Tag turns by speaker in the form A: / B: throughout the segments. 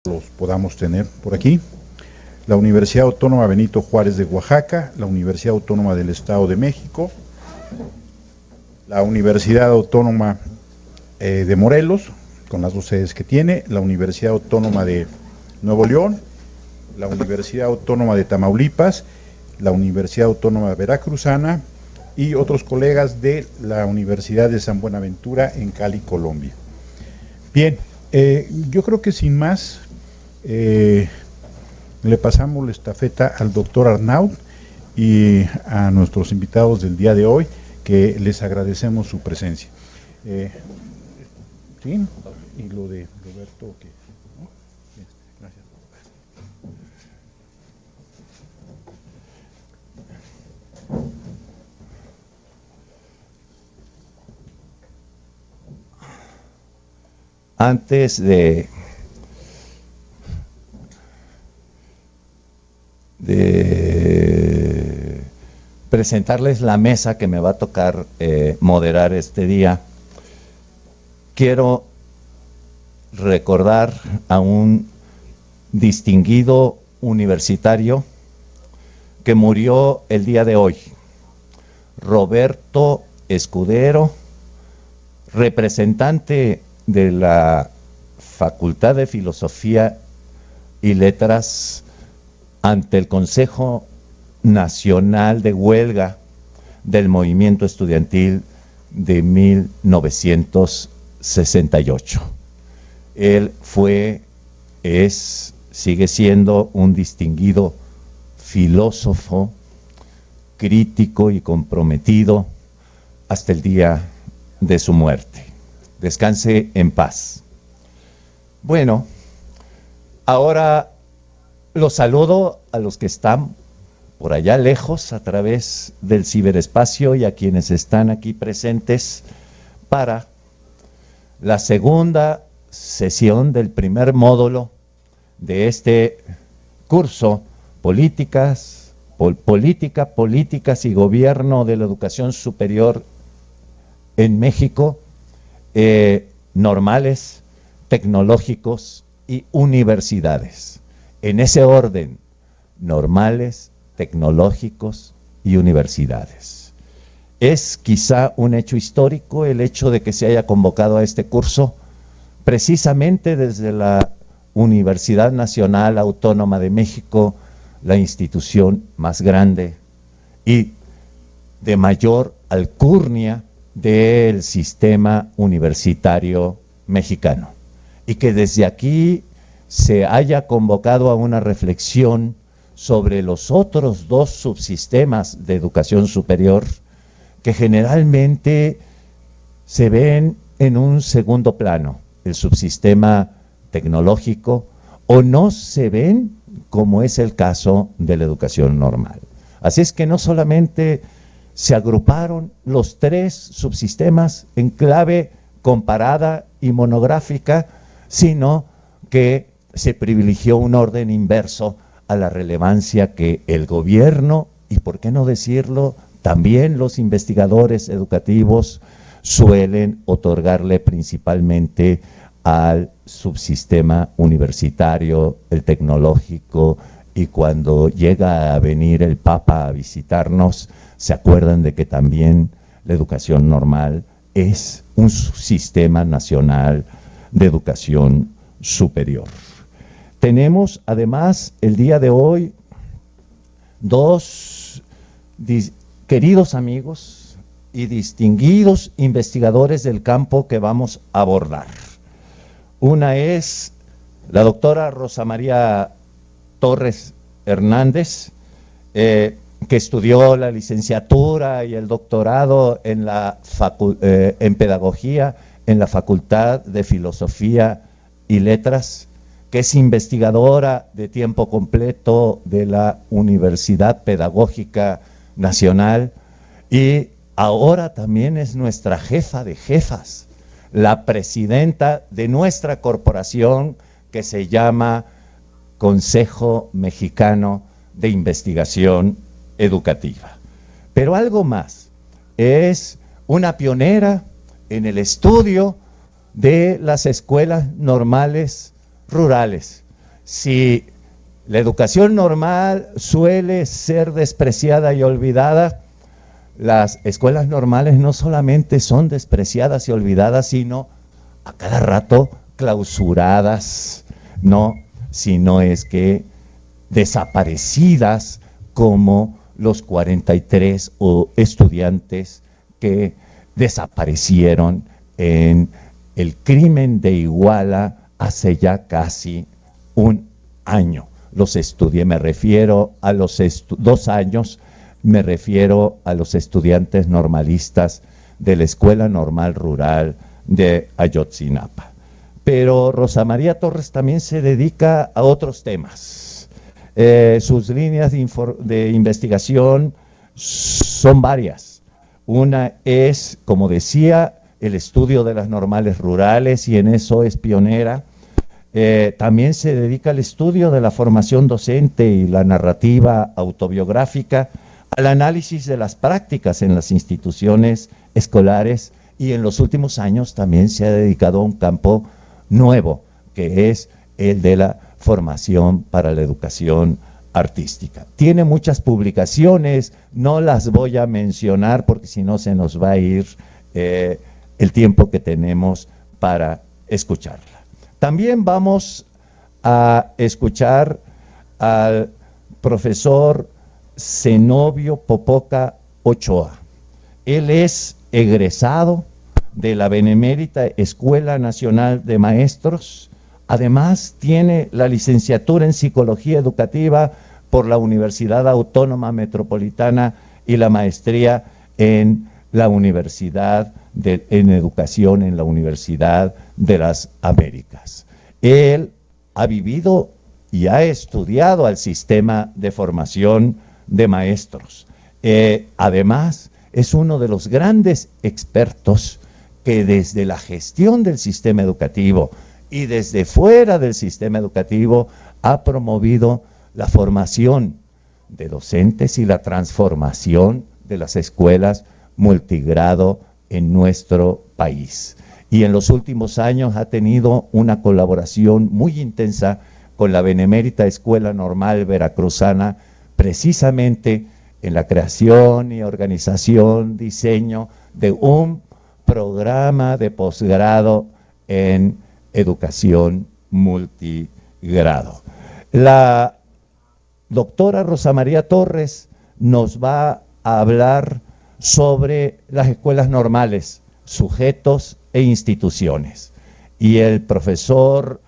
A: los podamos tener por aquí. La Universidad Autónoma Benito Juárez de Oaxaca, la Universidad Autónoma del Estado de México, la Universidad Autónoma de Morelos, con las dos sedes que tiene, la Universidad Autónoma de Nuevo León, la Universidad Autónoma de Tamaulipas, la Universidad Autónoma Veracruzana y otros colegas de la Universidad de San Buenaventura en Cali, Colombia. Bien, yo creo que sin más le pasamos la estafeta al doctor Arnaud y a nuestros invitados del día de hoy, que les agradecemos su presencia. ¿Sí? Y lo de Roberto, que ¿no? Bien, gracias.
B: Antes de presentarles la mesa que me va a tocar moderar este día, quiero recordar a un distinguido universitario que murió el día de hoy, Roberto Escudero, representante de la Facultad de Filosofía y Letras ante el Consejo Nacional de Huelga del Movimiento Estudiantil de 1968. Él sigue siendo un distinguido filósofo, crítico y comprometido hasta el día de su muerte. Descanse en paz. Bueno, ahora los saludo a los que están por allá lejos a través del ciberespacio y a quienes están aquí presentes para la segunda sesión del primer módulo de este curso, Política, Políticas y Gobierno de la Educación Superior en México, normales, tecnológicos y universidades. En ese orden, normales, tecnológicos y universidades. Es quizá un hecho histórico el hecho de que se haya convocado a este curso precisamente desde la Universidad Nacional Autónoma de México, la institución más grande y de mayor alcurnia del sistema universitario mexicano, y que desde aquí se haya convocado a una reflexión sobre los otros dos subsistemas de educación superior que generalmente se ven en un segundo plano, el subsistema tecnológico, o no se ven como es el caso de la educación normal. Así es que no solamente se agruparon los tres subsistemas en clave comparada y monográfica, sino que se privilegió un orden inverso a la relevancia que el gobierno, y por qué no decirlo, también los investigadores educativos suelen otorgarle principalmente al subsistema universitario, el tecnológico, y cuando llega a venir el Papa a visitarnos, se acuerdan de que también la educación normal es un sistema nacional de educación superior. Tenemos además el día de hoy dos queridos amigos y distinguidos investigadores del campo que vamos a abordar. Una es la doctora Rosa María Torres Hernández, que estudió la licenciatura y el doctorado en pedagogía en la Facultad de Filosofía y Letras, que es investigadora de tiempo completo de la Universidad Pedagógica Nacional y ahora también es nuestra jefa de jefas, la presidenta de nuestra corporación que se llama Consejo Mexicano de Investigación Educativa. Pero algo más, es una pionera en el estudio de las escuelas normales rurales, Si la educación normal suele ser despreciada y olvidada, las escuelas normales no solamente son despreciadas y olvidadas, sino a cada rato clausuradas, no, sino es que desaparecidas, como los 43 estudiantes que desaparecieron en el crimen de Iguala hace ya casi un año. Me refiero a los 2 años, me refiero a los estudiantes normalistas de la Escuela Normal Rural de Ayotzinapa. Pero Rosa María Torres también se dedica a otros temas. Sus líneas de investigación son varias. Una es, como decía, el estudio de las normales rurales, y en eso es pionera. También se dedica al estudio de la formación docente y la narrativa autobiográfica, al análisis de las prácticas en las instituciones escolares, y en los últimos años también se ha dedicado a un campo nuevo, que es el de la formación para la educación artística. Tiene muchas publicaciones, no las voy a mencionar porque si no se nos va a ir el tiempo que tenemos para escucharla. También vamos a escuchar al profesor Zenobio Popoca Ochoa. Él es egresado de la Benemérita Escuela Nacional de Maestros. Además, tiene la licenciatura en Psicología Educativa por la Universidad Autónoma Metropolitana y la maestría en la Universidad en Educación en la Universidad de las Américas. Él ha vivido y ha estudiado al sistema de formación de maestros. Además, es uno de los grandes expertos que desde la gestión del sistema educativo y desde fuera del sistema educativo ha promovido la formación de docentes y la transformación de las escuelas multigrado en nuestro país. Y en los últimos años ha tenido una colaboración muy intensa con la Benemérita Escuela Normal Veracruzana, precisamente en la creación y organización, diseño de un programa de posgrado en educación multigrado. La doctora Rosa María Torres nos va a hablar sobre las escuelas normales, sujetos e instituciones. Y el profesor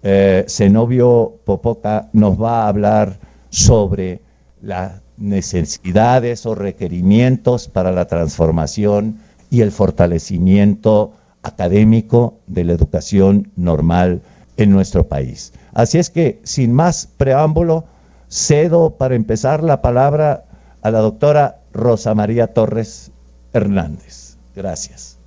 B: Zenobio Popoca nos va a hablar sobre las necesidades o requerimientos para la transformación y el fortalecimiento académico de la educación normal en nuestro país. Así es que, sin más preámbulo, cedo para empezar la palabra a la doctora Rosa María Torres Hernández. Gracias.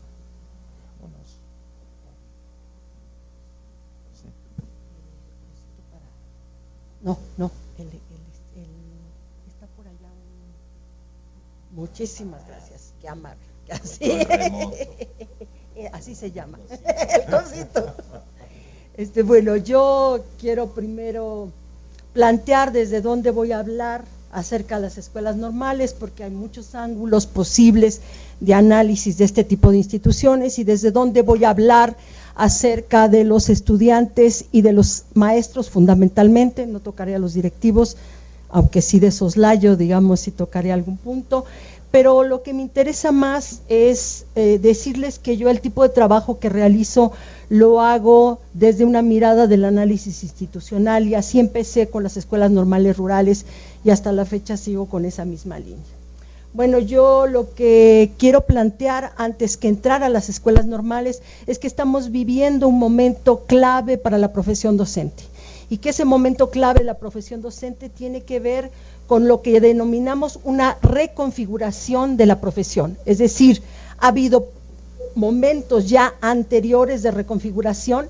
C: No, está por allá. Muchísimas gracias, qué amable. Así se llama. Bueno, yo quiero primero plantear desde dónde voy a hablar acerca de las escuelas normales, porque hay muchos ángulos posibles de análisis de este tipo de instituciones, y desde dónde voy a hablar acerca de los estudiantes y de los maestros fundamentalmente. No tocaré a los directivos, aunque sí de soslayo, digamos, sí tocaré algún punto, pero lo que me interesa más es decirles que yo el tipo de trabajo que realizo lo hago desde una mirada del análisis institucional, y así empecé con las escuelas normales rurales y hasta la fecha sigo con esa misma línea. Bueno, yo lo que quiero plantear antes que entrar a las escuelas normales es que estamos viviendo un momento clave para la profesión docente, y que ese momento clave de la profesión docente tiene que ver con lo que denominamos una reconfiguración de la profesión. Es decir, ha habido momentos ya anteriores de reconfiguración,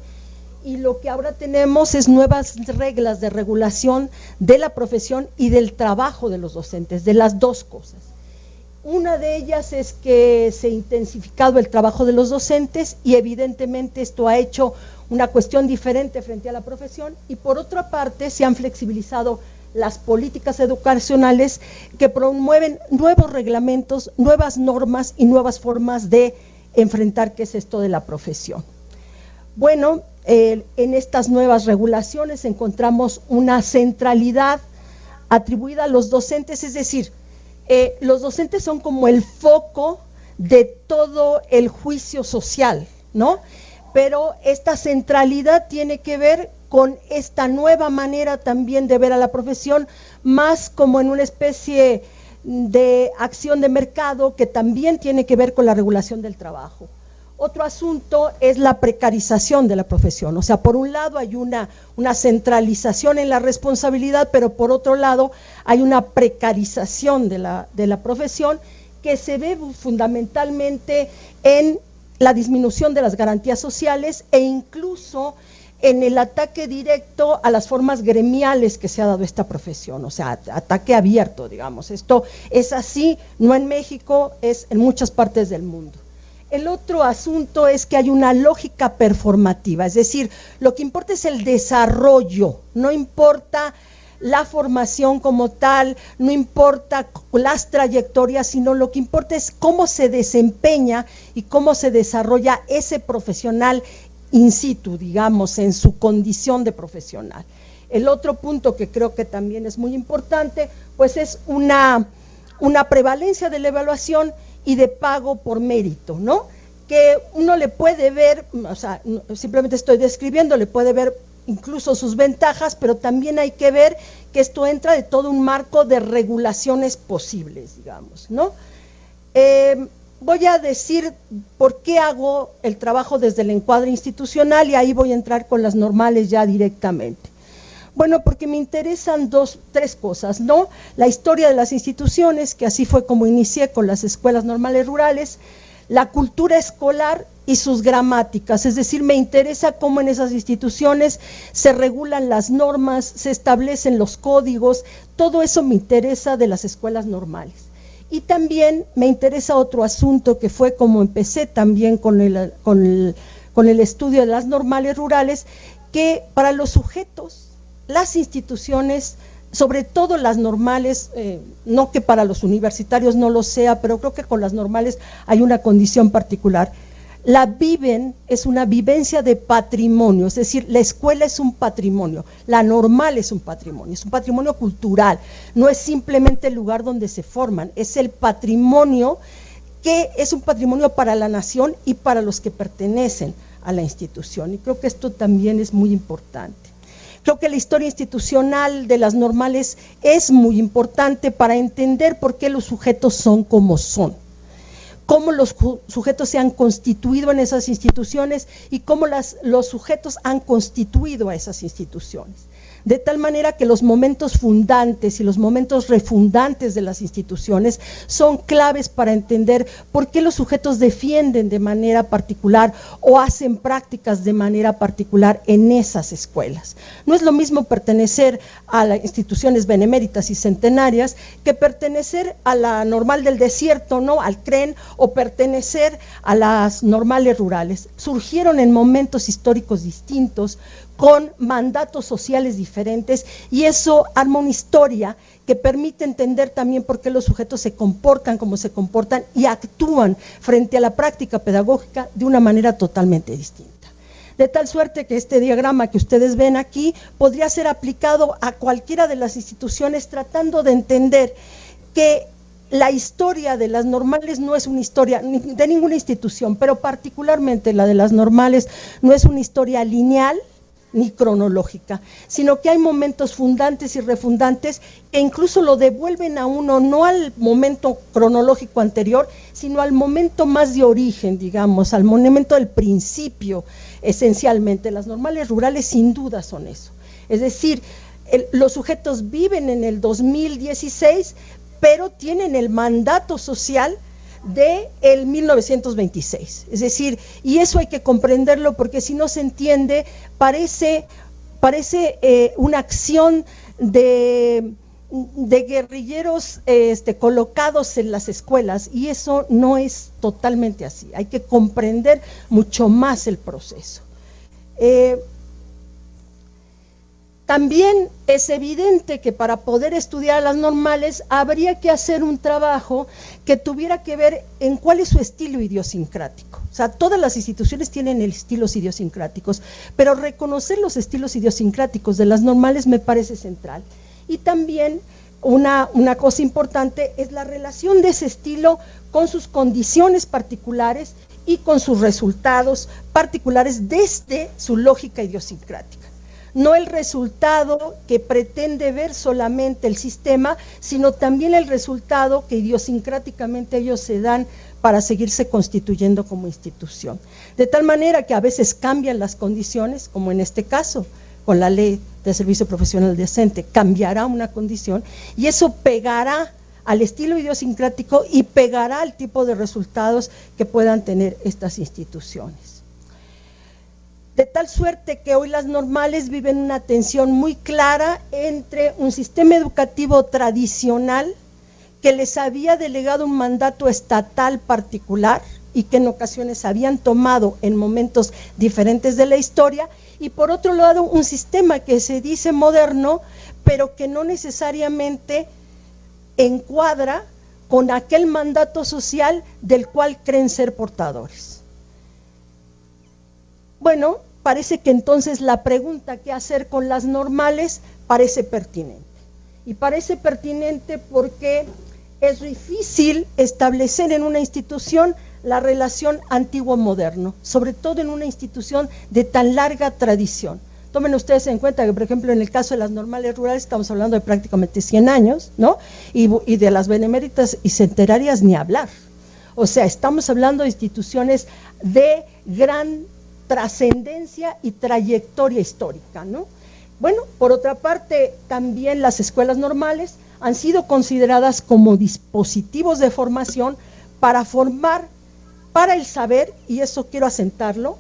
C: y lo que ahora tenemos es nuevas reglas de regulación de la profesión y del trabajo de los docentes, de las dos cosas. Una de ellas es que se ha intensificado el trabajo de los docentes, y evidentemente esto ha hecho una cuestión diferente frente a la profesión, y por otra parte se han flexibilizado las políticas educacionales que promueven nuevos reglamentos, nuevas normas y nuevas formas de enfrentar qué es esto de la profesión. Bueno, en estas nuevas regulaciones encontramos una centralidad atribuida a los docentes, es decir, los docentes son como el foco de todo el juicio social, ¿no? Pero esta centralidad tiene que ver con esta nueva manera también de ver a la profesión, más como en una especie de acción de mercado que también tiene que ver con la regulación del trabajo. Otro asunto es la precarización de la profesión, o sea, por un lado hay una centralización en la responsabilidad, pero por otro lado hay una precarización de la profesión que se ve fundamentalmente en la disminución de las garantías sociales e incluso en el ataque directo a las formas gremiales que se ha dado esta profesión, o sea, ataque abierto, digamos. Esto es así, no en México, es en muchas partes del mundo. El otro asunto es que hay una lógica performativa, es decir, lo que importa es el desarrollo, no importa la formación como tal, no importa las trayectorias, sino lo que importa es cómo se desempeña y cómo se desarrolla ese profesional in situ, digamos, en su condición de profesional. El otro punto que creo que también es muy importante, pues es una prevalencia de la evaluación y de pago por mérito, ¿no? Que uno le puede ver, o sea, simplemente estoy describiendo, le puede ver incluso sus ventajas, pero también hay que ver que esto entra de todo un marco de regulaciones posibles, digamos, ¿no? Voy a decir por qué hago el trabajo desde el encuadre institucional y ahí voy a entrar con las normales ya directamente. Bueno, porque me interesan tres cosas, ¿no? La historia de las instituciones, que así fue como inicié con las escuelas normales rurales, la cultura escolar y sus gramáticas, es decir, me interesa cómo en esas instituciones se regulan las normas, se establecen los códigos, todo eso me interesa de las escuelas normales. Y también me interesa otro asunto que fue como empecé también con el estudio de las normales rurales, que para los sujetos, las instituciones, sobre todo las normales, no que para los universitarios no lo sea, pero creo que con las normales hay una condición particular. La viven, es una vivencia de patrimonio, es decir, la escuela es un patrimonio, la normal es un patrimonio cultural, no es simplemente el lugar donde se forman, es el patrimonio que es un patrimonio para la nación y para los que pertenecen a la institución, y creo que esto también es muy importante. Creo que la historia institucional de las normales es muy importante para entender por qué los sujetos son como son, cómo los sujetos se han constituido en esas instituciones y cómo los sujetos han constituido a esas instituciones. De tal manera que los momentos fundantes y los momentos refundantes de las instituciones son claves para entender por qué los sujetos defienden de manera particular o hacen prácticas de manera particular en esas escuelas. No es lo mismo pertenecer a las instituciones beneméritas y centenarias que pertenecer a la normal del desierto, ¿no? Al CREN, o pertenecer a las normales rurales. Surgieron en momentos históricos distintos, con mandatos sociales diferentes, y eso arma una historia que permite entender también por qué los sujetos se comportan como se comportan y actúan frente a la práctica pedagógica de una manera totalmente distinta. De tal suerte que este diagrama que ustedes ven aquí podría ser aplicado a cualquiera de las instituciones, tratando de entender que la historia de las normales no es una historia de ninguna institución, pero particularmente la de las normales no es una historia lineal ni cronológica, sino que hay momentos fundantes y refundantes que incluso lo devuelven a uno no al momento cronológico anterior, sino al momento más de origen, digamos, al momento del principio, esencialmente. Las normales rurales sin duda son eso. Es decir, los sujetos viven en el 2016, pero tienen el mandato social de el 1926, es decir, y eso hay que comprenderlo porque si no se entiende, parece una acción de guerrilleros colocados en las escuelas, y eso no es totalmente así, hay que comprender mucho más el proceso. También es evidente que para poder estudiar las normales habría que hacer un trabajo que tuviera que ver en cuál es su estilo idiosincrático. O sea, todas las instituciones tienen estilos idiosincráticos, pero reconocer los estilos idiosincráticos de las normales me parece central. Y también una cosa importante es la relación de ese estilo con sus condiciones particulares y con sus resultados particulares desde su lógica idiosincrática. No el resultado que pretende ver solamente el sistema, sino también el resultado que idiosincráticamente ellos se dan para seguirse constituyendo como institución. De tal manera que a veces cambian las condiciones, como en este caso, con la ley de servicio profesional decente, cambiará una condición y eso pegará al estilo idiosincrático y pegará al tipo de resultados que puedan tener estas instituciones. De tal suerte que hoy las normales viven una tensión muy clara entre un sistema educativo tradicional que les había delegado un mandato estatal particular y que en ocasiones habían tomado en momentos diferentes de la historia, y por otro lado un sistema que se dice moderno, pero que no necesariamente encuadra con aquel mandato social del cual creen ser portadores. Bueno, parece que entonces la pregunta ¿qué hacer con las normales? Parece pertinente. Y parece pertinente porque es difícil establecer en una institución la relación antiguo-moderno, sobre todo en una institución de tan larga tradición. Tomen ustedes en cuenta que, por ejemplo, en el caso de las normales rurales estamos hablando de prácticamente 100 años, ¿no? Y de las beneméritas y centenarias ni hablar. O sea, estamos hablando de instituciones de gran trascendencia y trayectoria histórica, ¿no? Bueno, por otra parte, también las escuelas normales han sido consideradas como dispositivos de formación para formar para el saber, y eso quiero asentarlo,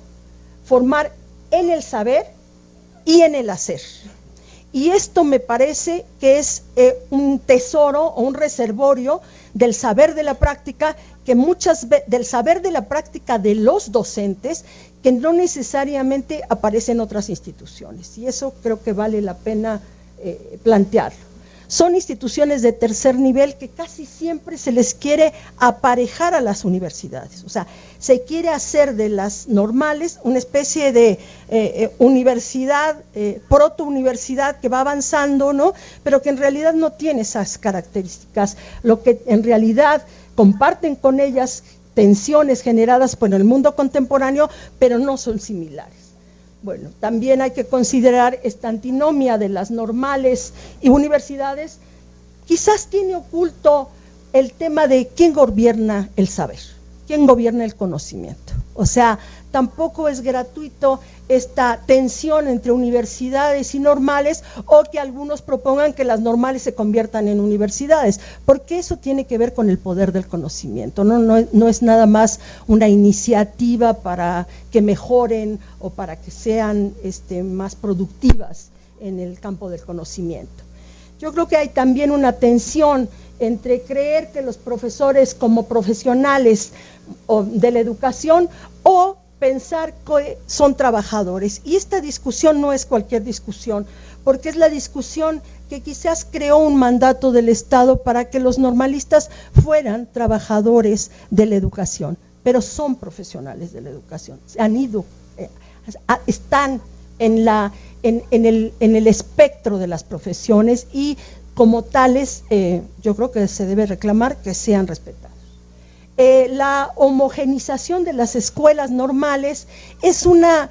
C: formar en el saber y en el hacer. Y esto me parece que es un tesoro o un reservorio del saber de la práctica, que del saber de la práctica de los docentes, que no necesariamente aparece en otras instituciones. Y eso creo que vale la pena plantearlo. Son instituciones de tercer nivel que casi siempre se les quiere aparejar a las universidades. O sea, se quiere hacer de las normales una especie de universidad, proto-universidad que va avanzando, ¿no? Pero que en realidad no tiene esas características. Lo que en realidad comparten con ellas tensiones generadas por el mundo contemporáneo, pero no son similares. Bueno, también hay que considerar esta antinomia de las normales y universidades. Quizás tiene oculto el tema de quién gobierna el saber, quién gobierna el conocimiento. O sea, tampoco es gratuito esta tensión entre universidades y normales, o que algunos propongan que las normales se conviertan en universidades, porque eso tiene que ver con el poder del conocimiento, no es nada más una iniciativa para que mejoren o para que sean más productivas en el campo del conocimiento. Yo creo que hay también una tensión entre creer que los profesores como profesionales de la educación o pensar que son trabajadores, y esta discusión no es cualquier discusión, porque es la discusión que quizás creó un mandato del Estado para que los normalistas fueran trabajadores de la educación, pero son profesionales de la educación, han ido, están en el espectro de las profesiones, y como tales yo creo que se debe reclamar que sean respetados. La homogenización de las escuelas normales es una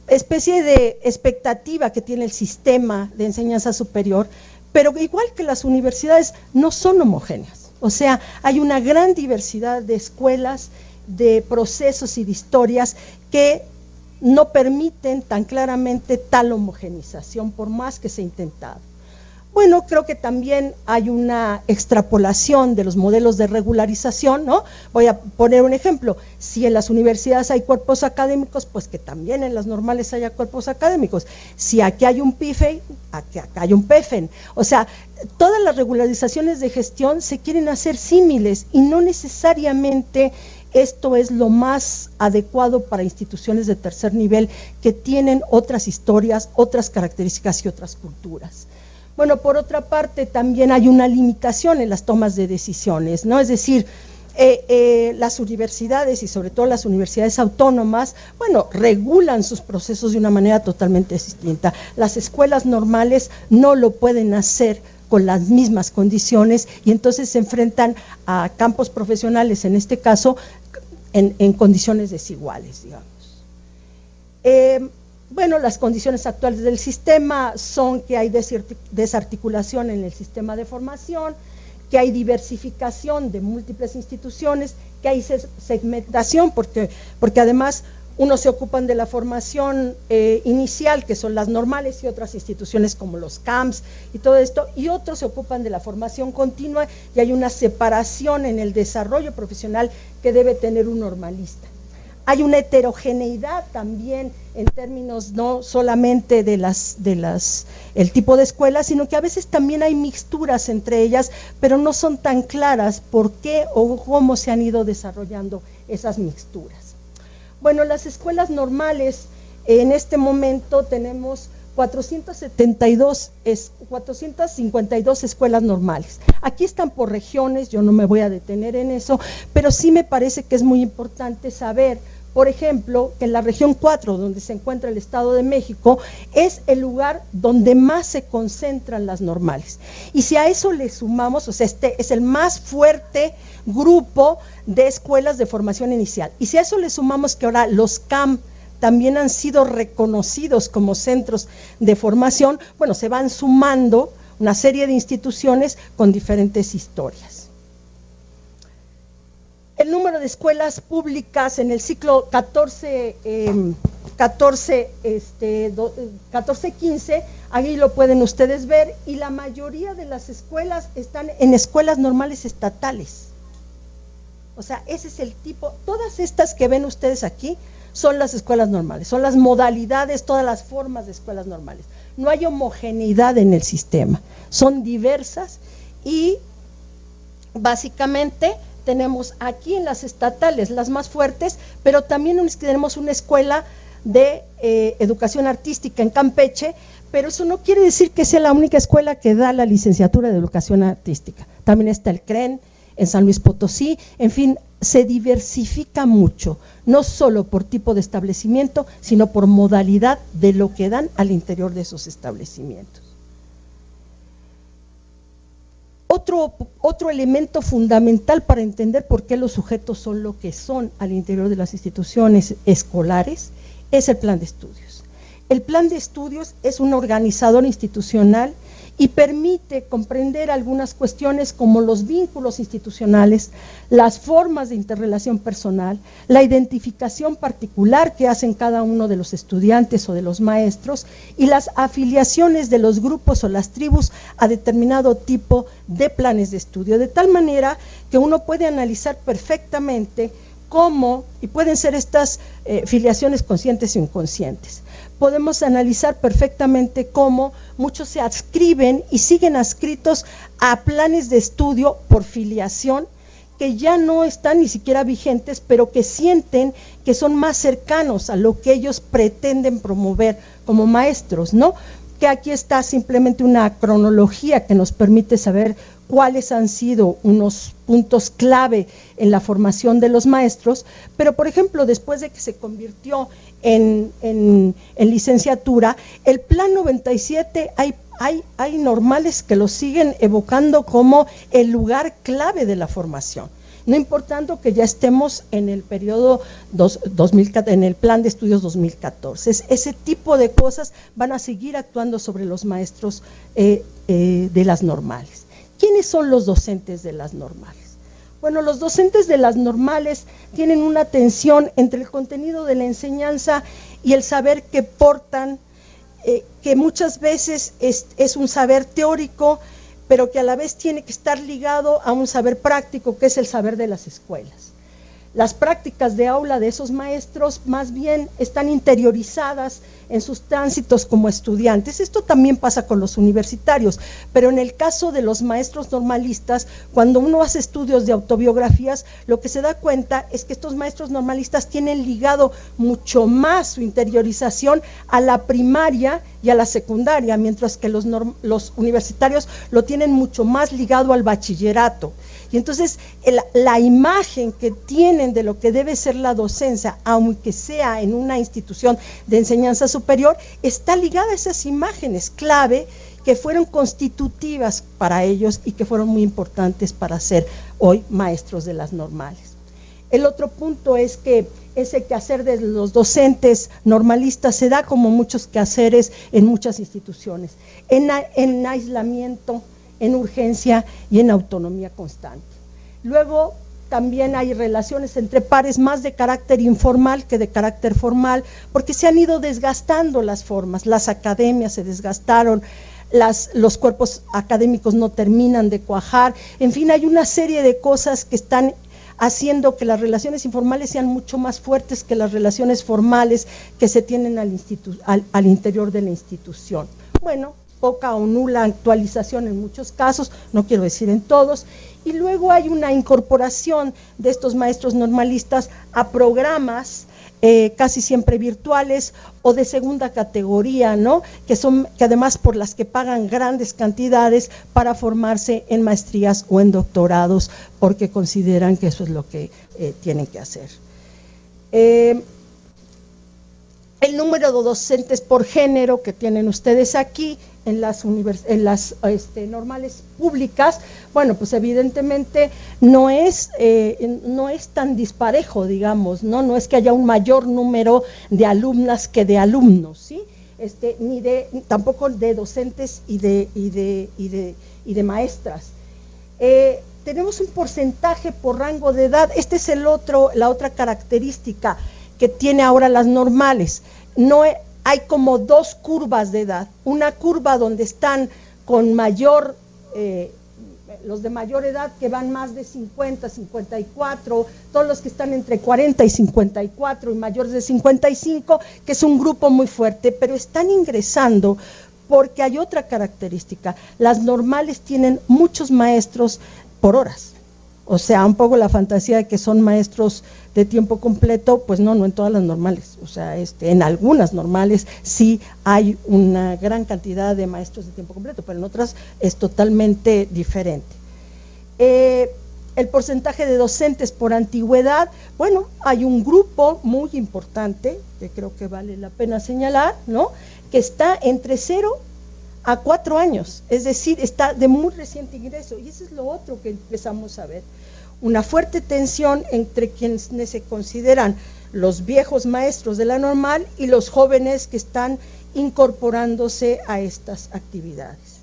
C: especie de expectativa que tiene el sistema de enseñanza superior, pero igual que las universidades no son homogéneas. O sea, hay una gran diversidad de escuelas, de procesos y de historias que no permiten tan claramente tal homogenización, por más que se ha intentado. Bueno, creo que también hay una extrapolación de los modelos de regularización, ¿no? Voy a poner un ejemplo: si en las universidades hay cuerpos académicos, pues que también en las normales haya cuerpos académicos. Si aquí hay un PIFE, aquí acá hay un PEFEN. O sea, todas las regularizaciones de gestión se quieren hacer símiles y no necesariamente esto es lo más adecuado para instituciones de tercer nivel que tienen otras historias, otras características y otras culturas. Bueno, por otra parte, también hay una limitación en las tomas de decisiones, ¿no? Es decir, las universidades y sobre todo las universidades autónomas, bueno, regulan sus procesos de una manera totalmente distinta. Las escuelas normales no lo pueden hacer con las mismas condiciones y entonces se enfrentan a campos profesionales, en este caso, en condiciones desiguales, digamos. Bueno, las condiciones actuales del sistema son que hay desarticulación en el sistema de formación, que hay diversificación de múltiples instituciones, que hay segmentación, porque además unos se ocupan de la formación inicial, que son las normales, y otras instituciones como los CAMPS y todo esto, y otros se ocupan de la formación continua, y hay una separación en el desarrollo profesional que debe tener un normalista. Hay una heterogeneidad también en términos no solamente de el tipo de escuela, sino que a veces también hay mixturas entre ellas, pero no son tan claras por qué o cómo se han ido desarrollando esas mixturas. Bueno, las escuelas normales, en este momento tenemos 452 452 escuelas normales. Aquí están por regiones, yo no me voy a detener en eso, pero sí me parece que es muy importante saber, por ejemplo, que en la región 4, donde se encuentra el Estado de México, es el lugar donde más se concentran las normales. Y si a eso le sumamos, o sea, este es el más fuerte grupo de escuelas de formación inicial. Y si a eso le sumamos que ahora los CAM también han sido reconocidos como centros de formación, bueno, se van sumando una serie de instituciones con diferentes historias. El número de escuelas públicas en el ciclo 14-15, ahí lo pueden ustedes ver, y la mayoría de las escuelas están en escuelas normales estatales. O sea, ese es el tipo, todas estas que ven ustedes aquí son las escuelas normales, son las modalidades, todas las formas de escuelas normales. No hay homogeneidad en el sistema, son diversas y básicamente tenemos aquí en las estatales las más fuertes, pero también tenemos una escuela de educación artística en Campeche, pero eso no quiere decir que sea la única escuela que da la licenciatura de educación artística. También está el CREN en San Luis Potosí, en fin, se diversifica mucho, no solo por tipo de establecimiento, sino por modalidad de lo que dan al interior de esos establecimientos. Otro elemento fundamental para entender por qué los sujetos son lo que son al interior de las instituciones escolares es el plan de estudios. El plan de estudios es un organizador institucional y permite comprender algunas cuestiones como los vínculos institucionales, las formas de interrelación personal, la identificación particular que hacen cada uno de los estudiantes o de los maestros y las afiliaciones de los grupos o las tribus a determinado tipo de planes de estudio, de tal manera que uno puede analizar perfectamente cómo, y pueden ser estas filiaciones conscientes e inconscientes, podemos analizar perfectamente cómo muchos se adscriben y siguen adscritos a planes de estudio por filiación que ya no están ni siquiera vigentes, pero que sienten que son más cercanos a lo que ellos pretenden promover como maestros, ¿no? Que aquí está simplemente una cronología que nos permite saber cuáles han sido unos puntos clave en la formación de los maestros, pero por ejemplo, después de que se convirtió en licenciatura, el plan 97 hay normales que lo siguen evocando como el lugar clave de la formación, no importando que ya estemos en el periodo 2014, en el plan de estudios 2014. Ese tipo de cosas van a seguir actuando sobre los maestros de las normales. ¿Quiénes son los docentes de las normales? Bueno, los docentes de las normales tienen una tensión entre el contenido de la enseñanza y el saber que portan, que muchas veces es un saber teórico, pero que a la vez tiene que estar ligado a un saber práctico, que es el saber de las escuelas. Las prácticas de aula de esos maestros más bien están interiorizadas en sus tránsitos como estudiantes. Esto también pasa con los universitarios, pero en el caso de los maestros normalistas, cuando uno hace estudios de autobiografías, lo que se da cuenta es que estos maestros normalistas tienen ligado mucho más su interiorización a la primaria y a la secundaria, mientras que los universitarios lo tienen mucho más ligado al bachillerato. Y entonces la imagen que tienen de lo que debe ser la docencia, aunque sea en una institución de enseñanza superior, está ligada a esas imágenes clave que fueron constitutivas para ellos y que fueron muy importantes para ser hoy maestros de las normales. El otro punto es que ese quehacer de los docentes normalistas se da como muchos quehaceres en muchas instituciones, en aislamiento, en urgencia y en autonomía constante. Luego también hay relaciones entre pares más de carácter informal que de carácter formal, porque se han ido desgastando las formas, las academias se desgastaron, los cuerpos académicos no terminan de cuajar, en fin, hay una serie de cosas que están haciendo que las relaciones informales sean mucho más fuertes que las relaciones formales que se tienen al interior de la institución. Bueno, poca o nula actualización en muchos casos, no quiero decir en todos, y luego hay una incorporación de estos maestros normalistas a programas casi siempre virtuales o de segunda categoría, ¿no? Que además por las que pagan grandes cantidades para formarse en maestrías o en doctorados, porque consideran que eso es lo que tienen que hacer. El número de docentes por género que tienen ustedes aquí en las normales públicas, bueno, pues evidentemente no es tan disparejo, digamos, no es que haya un mayor número de alumnas que de alumnos, ¿sí? Tampoco de docentes y de maestras. Tenemos un porcentaje por rango de edad. Esta es la otra característica que tiene ahora las normales. Hay como dos curvas de edad, una curva donde están con mayor, los de mayor edad que van más de 50, 54, todos los que están entre 40 y 54 y mayores de 55, que es un grupo muy fuerte, pero están ingresando porque hay otra característica, las normales tienen muchos maestros por horas. O sea, un poco la fantasía de que son maestros de tiempo completo, pues no en todas las normales, o sea, en algunas normales sí hay una gran cantidad de maestros de tiempo completo, pero en otras es totalmente diferente. El porcentaje de docentes por antigüedad, bueno, hay un grupo muy importante, que creo que vale la pena señalar, ¿no? Que está entre 0 a 4 años, es decir, está de muy reciente ingreso, y eso es lo otro que empezamos a ver, una fuerte tensión entre quienes se consideran los viejos maestros de la normal y los jóvenes que están incorporándose a estas actividades.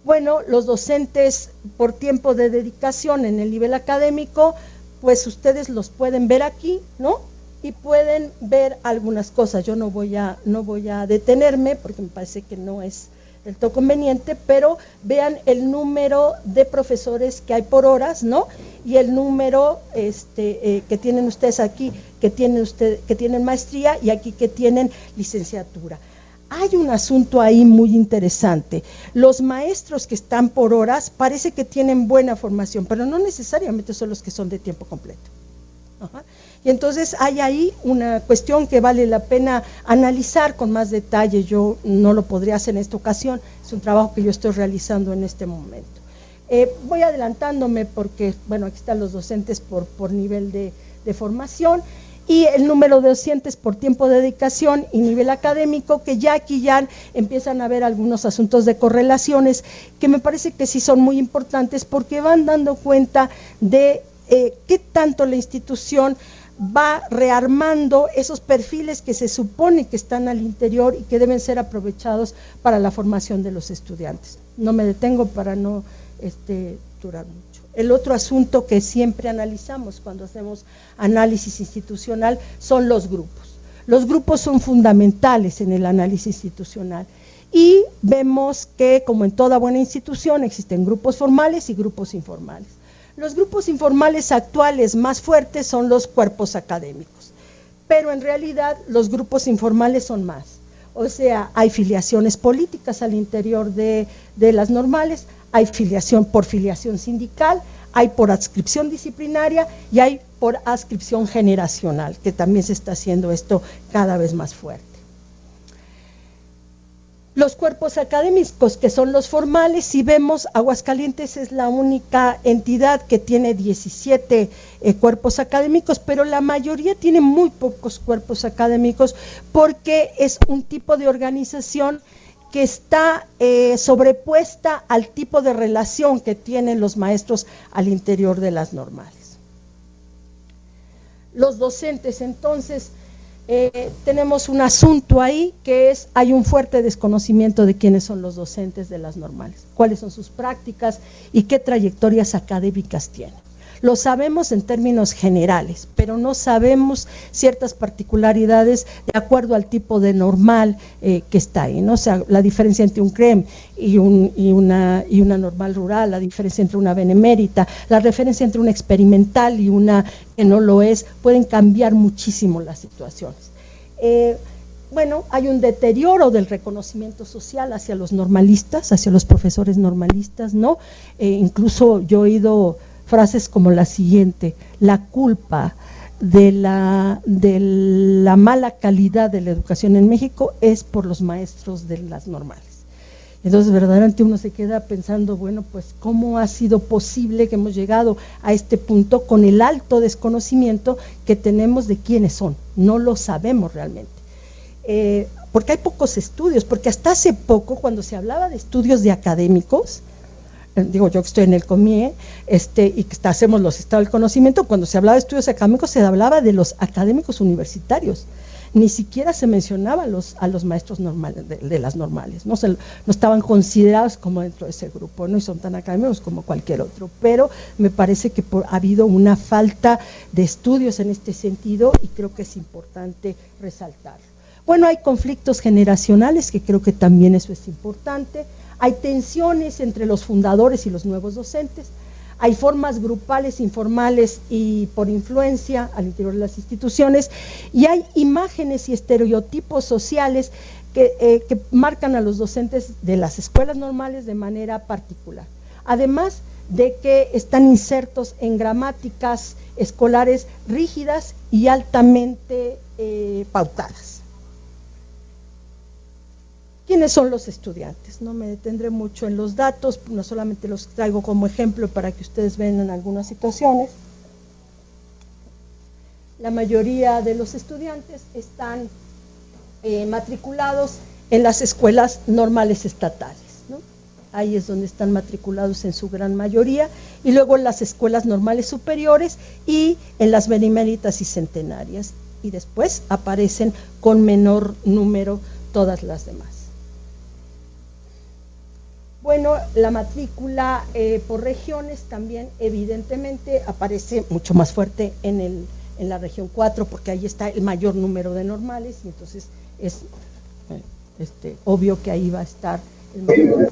C: Bueno, los docentes por tiempo de dedicación en el nivel académico, pues ustedes los pueden ver aquí, ¿no? Y pueden ver algunas cosas. Yo no voy a detenerme porque me parece que no es del todo conveniente, pero vean el número de profesores que hay por horas, ¿no? Y el número que tienen ustedes aquí, que tienen maestría, y aquí que tienen licenciatura. Hay un asunto ahí muy interesante. Los maestros que están por horas parece que tienen buena formación, pero no necesariamente son los que son de tiempo completo. Ajá. Y entonces hay ahí una cuestión que vale la pena analizar con más detalle. Yo no lo podría hacer en esta ocasión, es un trabajo que yo estoy realizando en este momento. Voy adelantándome porque, bueno, aquí están los docentes por nivel de formación y el número de docentes por tiempo de dedicación y nivel académico, que ya aquí ya empiezan a haber algunos asuntos de correlaciones que me parece que sí son muy importantes porque van dando cuenta de qué tanto la institución va rearmando esos perfiles que se supone que están al interior y que deben ser aprovechados para la formación de los estudiantes. No me detengo para no durar mucho. El otro asunto que siempre analizamos cuando hacemos análisis institucional son los grupos. Los grupos son fundamentales en el análisis institucional y vemos que, como en toda buena institución, existen grupos formales y grupos informales. Los grupos informales actuales más fuertes son los cuerpos académicos, pero en realidad los grupos informales son más. O sea, hay filiaciones políticas al interior de las normales, hay filiación por filiación sindical, hay por adscripción disciplinaria y hay por adscripción generacional, que también se está haciendo esto cada vez más fuerte. Los cuerpos académicos, que son los formales, si vemos, Aguascalientes es la única entidad que tiene 17 cuerpos académicos, pero la mayoría tiene muy pocos cuerpos académicos porque es un tipo de organización que está sobrepuesta al tipo de relación que tienen los maestros al interior de las normales. Los docentes, entonces, tenemos un asunto ahí que es, hay un fuerte desconocimiento de quiénes son los docentes de las normales, cuáles son sus prácticas y qué trayectorias académicas tienen. Lo sabemos en términos generales, pero no sabemos ciertas particularidades de acuerdo al tipo de normal que está ahí, ¿no? O sea, la diferencia entre un CREM y una normal rural, la diferencia entre una benemérita, la referencia entre una experimental y una que no lo es, pueden cambiar muchísimo las situaciones. Bueno, hay un deterioro del reconocimiento social hacia los normalistas, hacia los profesores normalistas, ¿no? Incluso yo he oído frases como la siguiente: la culpa de la mala calidad de la educación en México es por los maestros de las normales. Entonces verdaderamente uno se queda pensando, bueno, pues cómo ha sido posible que hemos llegado a este punto con el alto desconocimiento que tenemos de quiénes son, no lo sabemos realmente. Porque hay pocos estudios, porque hasta hace poco cuando se hablaba de estudios de académicos, digo yo que estoy en el COMIE, y que hacemos los estados del conocimiento, cuando se hablaba de estudios académicos se hablaba de los académicos universitarios, ni siquiera se mencionaba a los maestros normales de las normales, no estaban considerados como dentro de ese grupo, no, y son tan académicos como cualquier otro, pero me parece que ha habido una falta de estudios en este sentido y creo que es importante resaltarlo. Bueno, hay conflictos generacionales, que creo que también eso es importante. Hay tensiones entre los fundadores y los nuevos docentes, hay formas grupales, informales y por influencia al interior de las instituciones, y hay imágenes y estereotipos sociales que marcan a los docentes de las escuelas normales de manera particular. Además de que están insertos en gramáticas escolares rígidas y altamente pautadas. ¿Quiénes son los estudiantes? No me detendré mucho en los datos, no solamente los traigo como ejemplo para que ustedes vean en algunas situaciones. La mayoría de los estudiantes están matriculados en las escuelas normales estatales, ¿no? Ahí es donde están matriculados en su gran mayoría, y luego en las escuelas normales superiores y en las beneméritas y centenarias, y después aparecen con menor número todas las demás. Bueno, la matrícula por regiones también evidentemente aparece mucho más fuerte en la región 4, porque ahí está el mayor número de normales, y entonces es obvio que ahí va a estar el mayor número.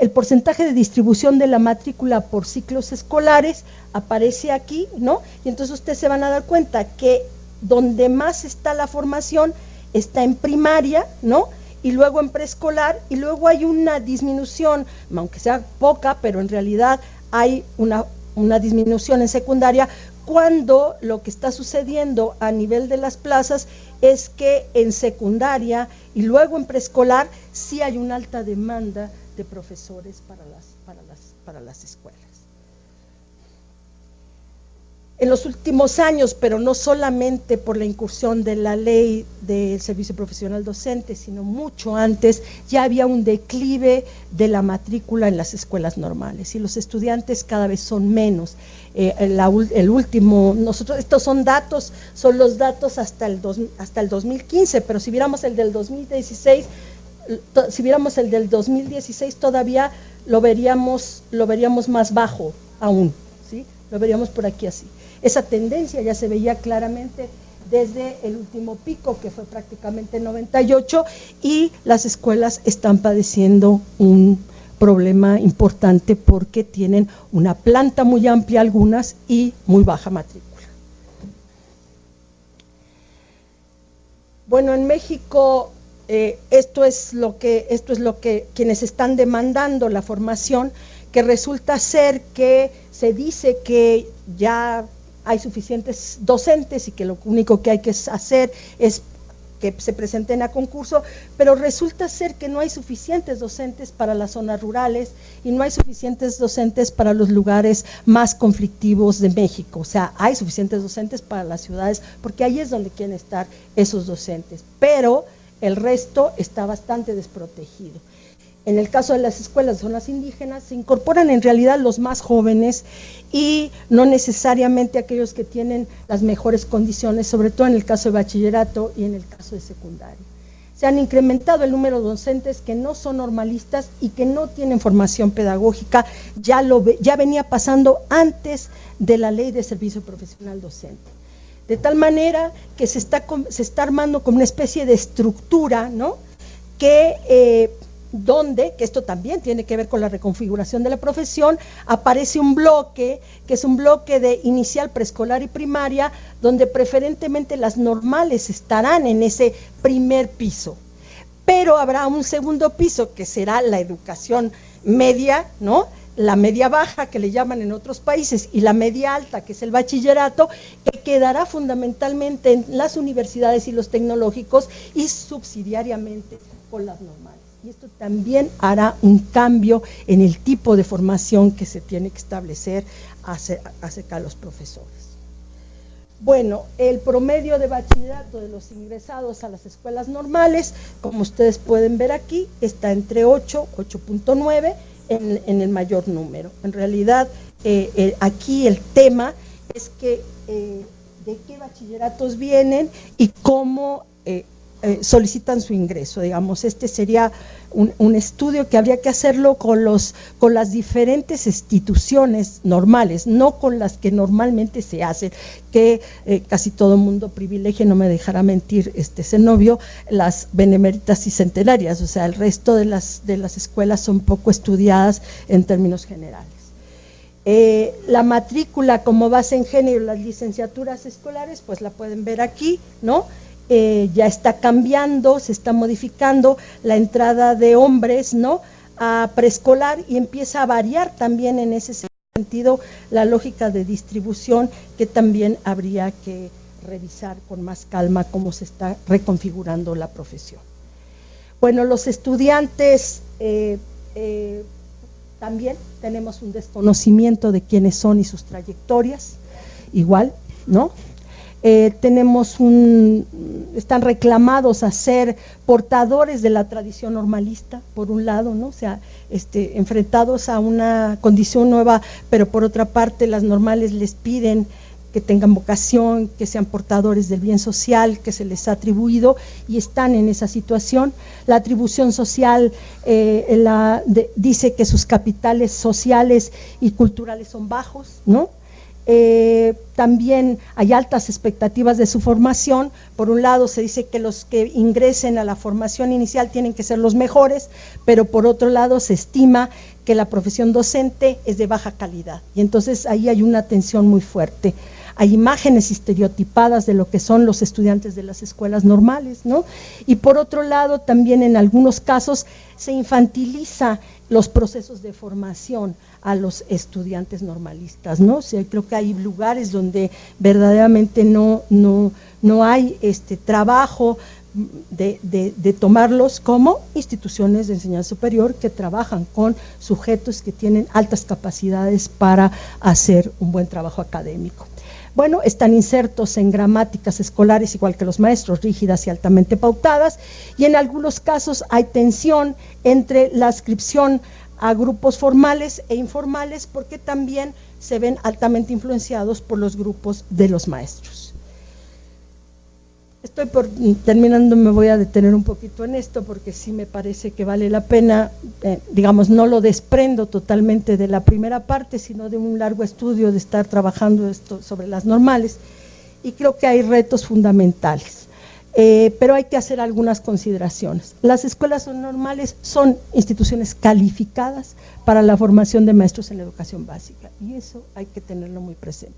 C: El porcentaje de distribución de la matrícula por ciclos escolares aparece aquí, ¿no? Y entonces ustedes se van a dar cuenta que donde más está la formación está en primaria, ¿no? Y luego en preescolar, y luego hay una disminución, aunque sea poca, pero en realidad hay una disminución en secundaria, cuando lo que está sucediendo a nivel de las plazas es que en secundaria y luego en preescolar sí hay una alta demanda de profesores para las escuelas. En los últimos años, pero no solamente por la incursión de la ley del servicio profesional docente, sino mucho antes, ya había un declive de la matrícula en las escuelas normales, y los estudiantes cada vez son menos. El último, estos son los datos hasta el 2015, pero si viéramos el del 2016, todavía lo veríamos más bajo aún, ¿sí? Lo veríamos por aquí así. Esa tendencia ya se veía claramente desde el último pico, que fue prácticamente en 98, y las escuelas están padeciendo un problema importante porque tienen una planta muy amplia algunas y muy baja matrícula. Bueno, en México esto es lo que quienes están demandando la formación, que resulta ser que se dice que ya hay suficientes docentes y que lo único que hay que hacer es que se presenten a concurso, pero resulta ser que no hay suficientes docentes para las zonas rurales y no hay suficientes docentes para los lugares más conflictivos de México. O sea, hay suficientes docentes para las ciudades, porque ahí es donde quieren estar esos docentes, pero el resto está bastante desprotegido. En el caso de las escuelas de zonas indígenas, se incorporan en realidad los más jóvenes y no necesariamente aquellos que tienen las mejores condiciones, sobre todo en el caso de bachillerato y en el caso de secundaria. Se han incrementado el número de docentes que no son normalistas y que no tienen formación pedagógica, ya venía pasando antes de la Ley de Servicio Profesional Docente. De tal manera que se está armando como una especie de estructura, ¿no?, que esto también tiene que ver con la reconfiguración de la profesión, aparece un bloque, que es un bloque de inicial, preescolar y primaria, donde preferentemente las normales estarán en ese primer piso, pero habrá un segundo piso que será la educación media, ¿no?, la media baja, que le llaman en otros países, y la media alta, que es el bachillerato, que quedará fundamentalmente en las universidades y los tecnológicos y subsidiariamente con las normales. Y esto también hará un cambio en el tipo de formación que se tiene que establecer acerca de los profesores. Bueno, el promedio de bachillerato de los ingresados a las escuelas normales, como ustedes pueden ver aquí, está entre 8.9 en el mayor número. En realidad, aquí el tema es que de qué bachilleratos vienen y cómo solicitan su ingreso. Digamos, este sería un estudio que habría que hacerlo con las diferentes instituciones normales, no con las que normalmente se hacen, que casi todo el mundo privilegia, no me dejará mentir Zenobio, las beneméritas y centenarias. O sea, el resto de las escuelas son poco estudiadas en términos generales. La matrícula como base en género, las licenciaturas escolares, pues la pueden ver aquí, ¿no? Ya está cambiando, se está modificando la entrada de hombres, ¿no?, a preescolar, y empieza a variar también en ese sentido la lógica de distribución, que también habría que revisar con más calma cómo se está reconfigurando la profesión. Bueno, los estudiantes también tenemos un desconocimiento de quiénes son y sus trayectorias, igual, ¿no? Están reclamados a ser portadores de la tradición normalista, por un lado, ¿no? O sea, enfrentados a una condición nueva, pero por otra parte las normales les piden que tengan vocación, que sean portadores del bien social que se les ha atribuido, y están en esa situación. La atribución social dice que sus capitales sociales y culturales son bajos, ¿no? También hay altas expectativas de su formación. Por un lado se dice que los que ingresen a la formación inicial tienen que ser los mejores, pero por otro lado se estima que la profesión docente es de baja calidad, y entonces ahí hay una tensión muy fuerte. Hay imágenes estereotipadas de lo que son los estudiantes de las escuelas normales, ¿no? Y por otro lado también en algunos casos se infantiliza los procesos de formación a los estudiantes normalistas, ¿no? O sea, creo que hay lugares donde verdaderamente no hay trabajo de tomarlos como instituciones de enseñanza superior que trabajan con sujetos que tienen altas capacidades para hacer un buen trabajo académico. Bueno, están insertos en gramáticas escolares, igual que los maestros, rígidas y altamente pautadas, y en algunos casos hay tensión entre la adscripción a grupos formales e informales, porque también se ven altamente influenciados por los grupos de los maestros. Estoy terminando, me voy a detener un poquito en esto, porque sí me parece que vale la pena, digamos, no lo desprendo totalmente de la primera parte, sino de un largo estudio de estar trabajando esto sobre las normales, y creo que hay retos fundamentales. pero hay que hacer algunas consideraciones. Las escuelas normales son instituciones calificadas para la formación de maestros en la educación básica, y eso hay que tenerlo muy presente.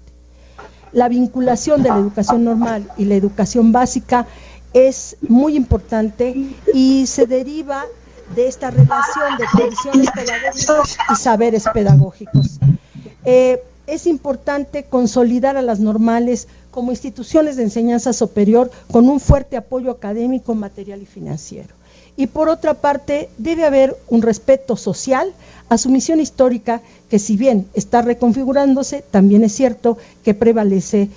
C: La vinculación de la educación normal y la educación básica es muy importante y se deriva de esta relación de tradiciones pedagógicas y saberes pedagógicos. Es importante consolidar a las normales como instituciones de enseñanza superior con un fuerte apoyo académico, material y financiero. Y por otra parte, debe haber un respeto social a su misión histórica, que si bien está reconfigurándose, también es cierto que prevalecen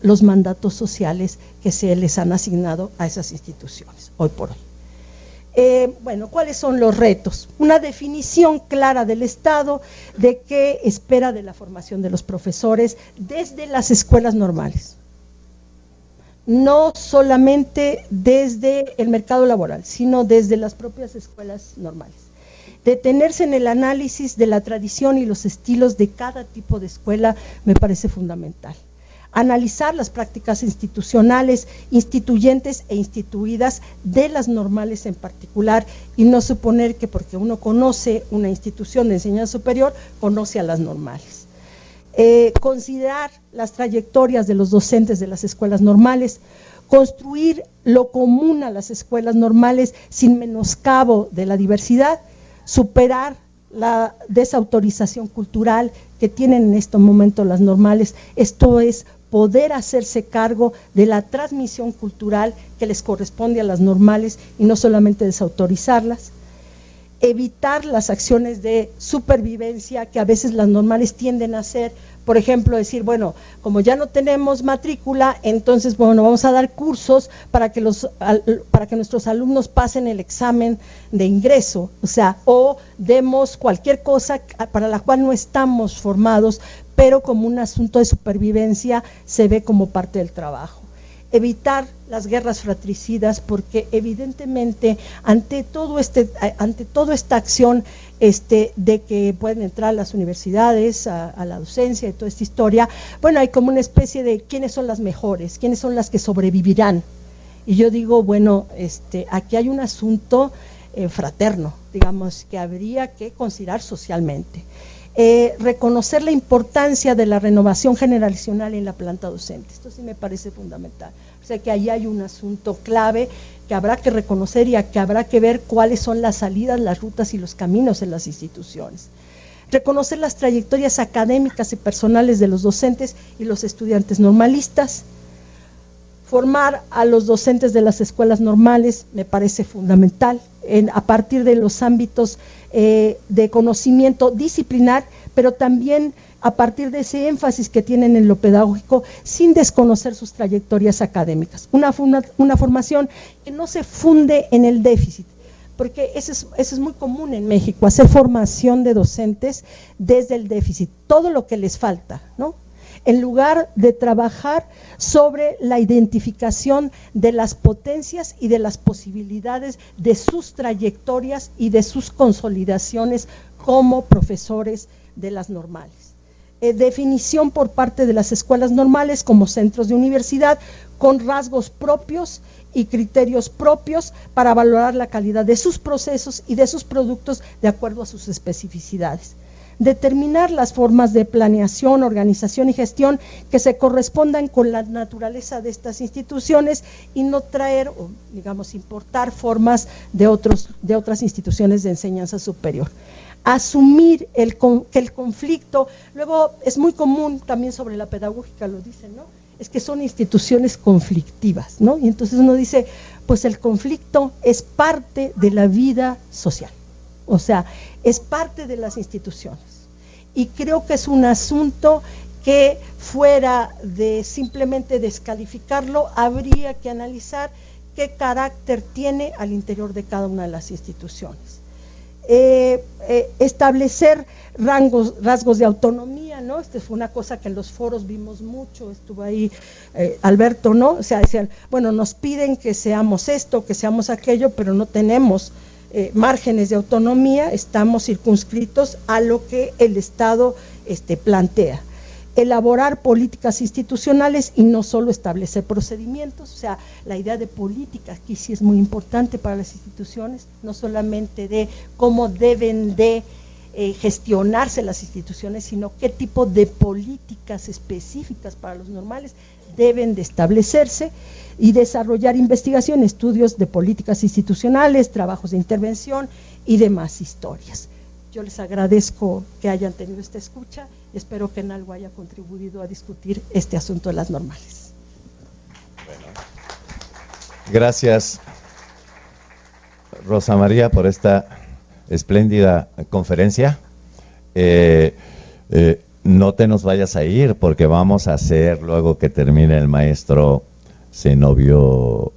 C: los mandatos sociales que se les han asignado a esas instituciones, hoy por hoy. Bueno, ¿cuáles son los retos? Una definición clara del Estado de qué espera de la formación de los profesores desde las escuelas normales. No solamente desde el mercado laboral, sino desde las propias escuelas normales. Detenerse en el análisis de la tradición y los estilos de cada tipo de escuela me parece fundamental. Analizar las prácticas institucionales, instituyentes e instituidas de las normales en particular, y no suponer que porque uno conoce una institución de enseñanza superior, conoce a las normales. Considerar las trayectorias de los docentes de las escuelas normales, construir lo común a las escuelas normales sin menoscabo de la diversidad, superar la desautorización cultural que tienen en este momento las normales, esto es, poder hacerse cargo de la transmisión cultural que les corresponde a las normales y no solamente desautorizarlas. Evitar las acciones de supervivencia que a veces las normales tienden a hacer, por ejemplo, decir, bueno, como ya no tenemos matrícula, entonces, bueno, vamos a dar cursos para que nuestros alumnos pasen el examen de ingreso, o sea, o demos cualquier cosa para la cual no estamos formados, pero como un asunto de supervivencia se ve como parte del trabajo. Evitar las guerras fratricidas, porque evidentemente ante toda esta acción de que pueden entrar a las universidades, a la docencia y toda esta historia, bueno, hay como una especie de quiénes son las mejores, quiénes son las que sobrevivirán. Y yo digo, bueno, aquí hay un asunto fraterno, digamos, que habría que considerar socialmente. Reconocer la importancia de la renovación generacional en la planta docente, esto sí me parece fundamental. O sea que ahí hay un asunto clave que habrá que reconocer y que habrá que ver cuáles son las salidas, las rutas y los caminos en las instituciones. Reconocer las trayectorias académicas y personales de los docentes y los estudiantes normalistas. Formar a los docentes de las escuelas normales me parece fundamental, a partir de los ámbitos de conocimiento disciplinar, pero también a partir de ese énfasis que tienen en lo pedagógico, sin desconocer sus trayectorias académicas. Una formación que no se funde en el déficit, porque eso es muy común en México, hacer formación de docentes desde el déficit, todo lo que les falta, ¿no? En lugar de trabajar sobre la identificación de las potencias y de las posibilidades de sus trayectorias y de sus consolidaciones como profesores de las normales. Definición por parte de las escuelas normales como centros de universidad con rasgos propios y criterios propios para valorar la calidad de sus procesos y de sus productos de acuerdo a sus especificidades. Determinar las formas de planeación, organización y gestión que se correspondan con la naturaleza de estas instituciones y no traer o, digamos, importar formas de otras instituciones de enseñanza superior. Asumir que el conflicto, luego es muy común también sobre la pedagógica, lo dicen, ¿no? Es que son instituciones conflictivas, ¿no? Y entonces uno dice, pues el conflicto es parte de la vida social, o sea, es parte de las instituciones. Y creo que es un asunto que fuera de simplemente descalificarlo, habría que analizar qué carácter tiene al interior de cada una de las instituciones. Establecer rasgos de autonomía, ¿no? Fue una cosa que en los foros vimos mucho, estuvo ahí Alberto, ¿no? O sea, decían, bueno, nos piden que seamos esto, que seamos aquello, pero no tenemos márgenes de autonomía, estamos circunscritos a lo que el Estado plantea. elaborar políticas institucionales y no solo establecer procedimientos. O sea, la idea de política aquí sí es muy importante para las instituciones, no solamente de cómo deben de gestionarse las instituciones, sino qué tipo de políticas específicas para los normales deben de establecerse, y desarrollar investigación, estudios de políticas institucionales, trabajos de intervención y demás historias. Yo les agradezco que hayan tenido esta escucha y espero que en algo haya contribuido a discutir este asunto de las normales.
B: Bueno, gracias, Rosa María, por esta espléndida conferencia. No te nos vayas a ir, porque vamos a hacer, luego que termine el maestro Zenobio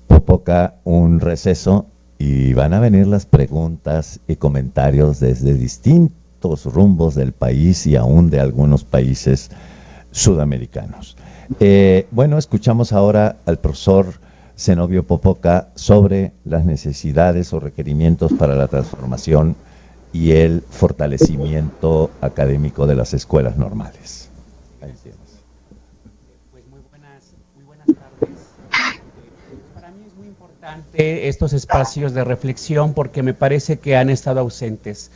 B: Popoca, un receso, y van a venir las preguntas y comentarios desde distintos rumbos del país y aún de algunos países sudamericanos. Bueno, escuchamos ahora al profesor Zenobio Popoca sobre las necesidades o requerimientos para la transformación y el fortalecimiento académico de las escuelas normales. Ahí tienes.
D: Pues muy buenas tardes. Para mí es muy importante estos espacios de reflexión porque me parece que han estado ausentes.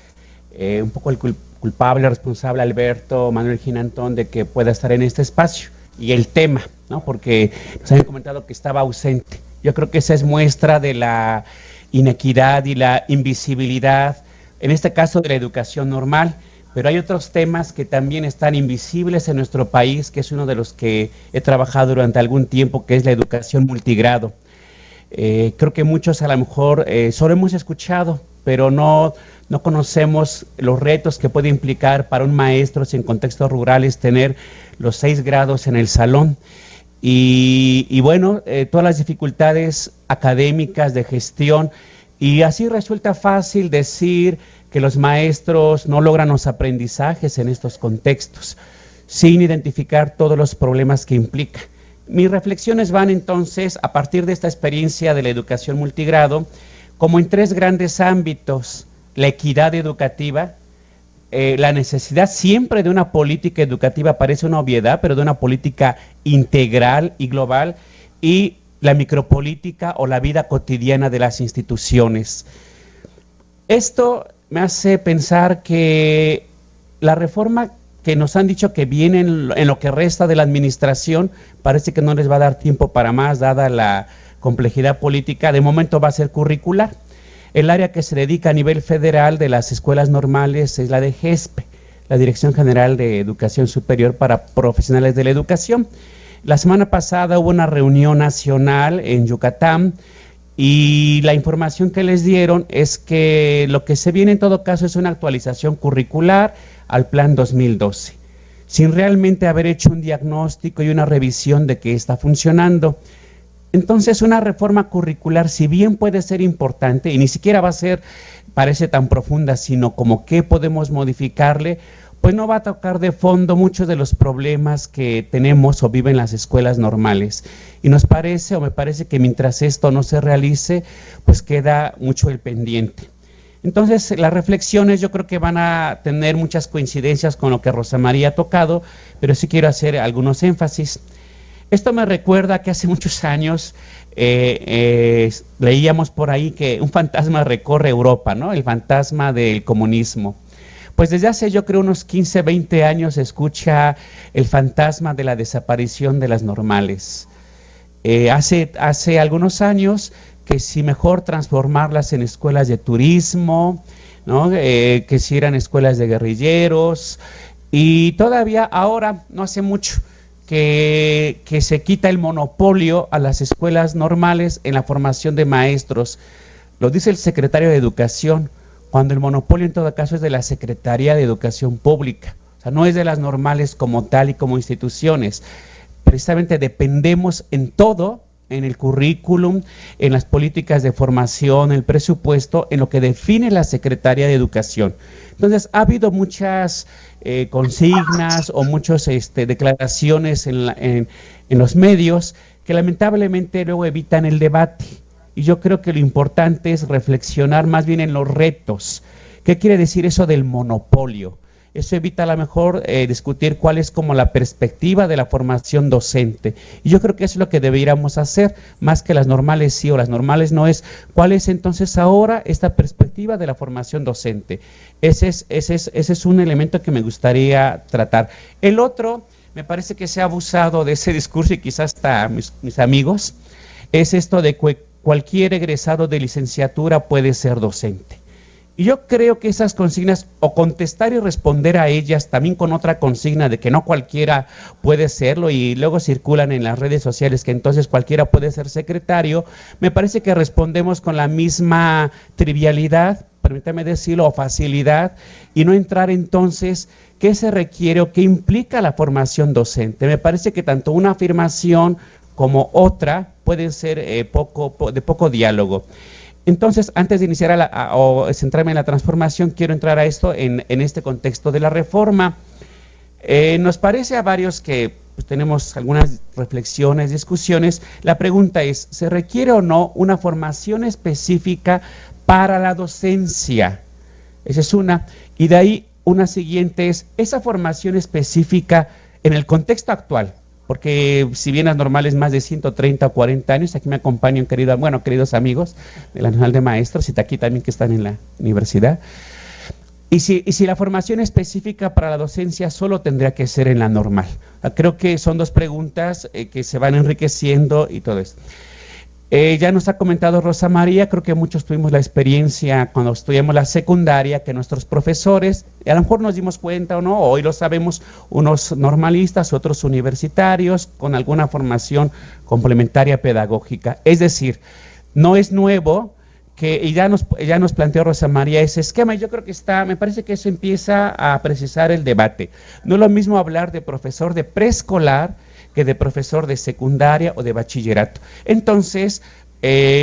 D: Un poco el culpable, responsable, Alberto Manuel Ginantón, de que pueda estar en este espacio. Y el tema, ¿no? Porque nos habían comentado que estaba ausente. Yo creo que esa es muestra de la inequidad y la invisibilidad, en este caso de la educación normal, pero hay otros temas que también están invisibles en nuestro país, que es uno de los que he trabajado durante algún tiempo, que es la educación multigrado. Creo que muchos a lo mejor solo hemos escuchado, pero no conocemos los retos que puede implicar para un maestro en contextos rurales tener los 6 grados en el salón. Y bueno, todas las dificultades académicas de gestión, y así resulta fácil decir que los maestros no logran los aprendizajes en estos contextos, sin identificar todos los problemas que implica. Mis reflexiones van entonces, a partir de esta experiencia de la educación multigrado, como en 3 grandes ámbitos: la equidad educativa, la necesidad siempre de una política educativa, parece una obviedad, pero de una política integral y global, y la micropolítica o la vida cotidiana de las instituciones. Esto me hace pensar que la reforma que nos han dicho que viene en lo que resta de la administración, parece que no les va a dar tiempo para más, dada la complejidad política. De momento va a ser curricular. El área que se dedica a nivel federal de las escuelas normales es la de GESPE, la Dirección General de Educación Superior para Profesionales de la Educación. La semana pasada hubo una reunión nacional en Yucatán y la información que les dieron es que lo que se viene en todo caso es una actualización curricular al Plan 2012, sin realmente haber hecho un diagnóstico y una revisión de qué está funcionando. Entonces, una reforma curricular, si bien puede ser importante, y ni siquiera va a ser, parece tan profunda, sino como qué podemos modificarle, pues no va a tocar de fondo muchos de los problemas que tenemos o viven las escuelas normales. Y nos parece, o me parece, que mientras esto no se realice, pues queda mucho el pendiente. Entonces, las reflexiones yo creo que van a tener muchas coincidencias con lo que Rosa María ha tocado, pero sí quiero hacer algunos énfasis. Esto me recuerda que hace muchos años leíamos por ahí que un fantasma recorre Europa, ¿no? El fantasma del comunismo. Pues desde hace, yo creo, unos 15, 20 años se escucha el fantasma de la desaparición de las normales. Hace algunos años que si mejor transformarlas en escuelas de turismo, ¿no? Que si eran escuelas de guerrilleros, y todavía ahora, no hace mucho, que se quita el monopolio a las escuelas normales en la formación de maestros. Lo dice el secretario de Educación, cuando el monopolio en todo caso es de la Secretaría de Educación Pública. O sea, no es de las normales como tal y como instituciones. Precisamente dependemos en todo, en el currículum, en las políticas de formación, el presupuesto, en lo que define la Secretaría de Educación. Entonces, ha habido muchas consignas o muchas declaraciones en los medios que lamentablemente luego evitan el debate. Y yo creo que lo importante es reflexionar más bien en los retos. ¿Qué quiere decir eso del monopolio? eso evita a lo mejor discutir cuál es como la perspectiva de la formación docente. Y yo creo que eso es lo que deberíamos hacer, más que las normales sí o las normales no, es cuál es entonces ahora esta perspectiva de la formación docente. Ese es un elemento que me gustaría tratar. El otro, me parece que se ha abusado de ese discurso y quizás hasta mis amigos, es esto de que cualquier egresado de licenciatura puede ser docente. Y yo creo que esas consignas, o contestar y responder a ellas también con otra consigna de que no cualquiera puede serlo, y luego circulan en las redes sociales que entonces cualquiera puede ser secretario, me parece que respondemos con la misma trivialidad, permítame decirlo, o facilidad, y no entrar entonces qué se requiere o qué implica la formación docente. Me parece que tanto una afirmación como otra pueden ser de poco diálogo. Entonces, antes de iniciar o centrarme en la transformación, quiero entrar a esto en este contexto de la reforma. Nos parece a varios que pues, tenemos algunas reflexiones, discusiones. La pregunta es, ¿se requiere o no una formación específica para la docencia? Esa es una. Y de ahí una siguiente es, esa formación específica en el contexto actual, porque si bien las normales más de 130 o 40 años, aquí me acompañan queridos amigos de la Nacional de Maestros y de aquí también que están en la universidad. Y si la formación específica para la docencia solo tendría que ser en la normal. Creo que son dos preguntas que se van enriqueciendo y todo esto. Ya nos ha comentado Rosa María, creo que muchos tuvimos la experiencia cuando estudiamos la secundaria, que nuestros profesores, a lo mejor nos dimos cuenta o no, hoy lo sabemos, unos normalistas, otros universitarios, con alguna formación complementaria pedagógica. Es decir, no es nuevo, y ya nos planteó Rosa María ese esquema, y yo creo que me parece que eso empieza a precisar el debate. No es lo mismo hablar de profesor de preescolar que de profesor de secundaria o de bachillerato. Entonces,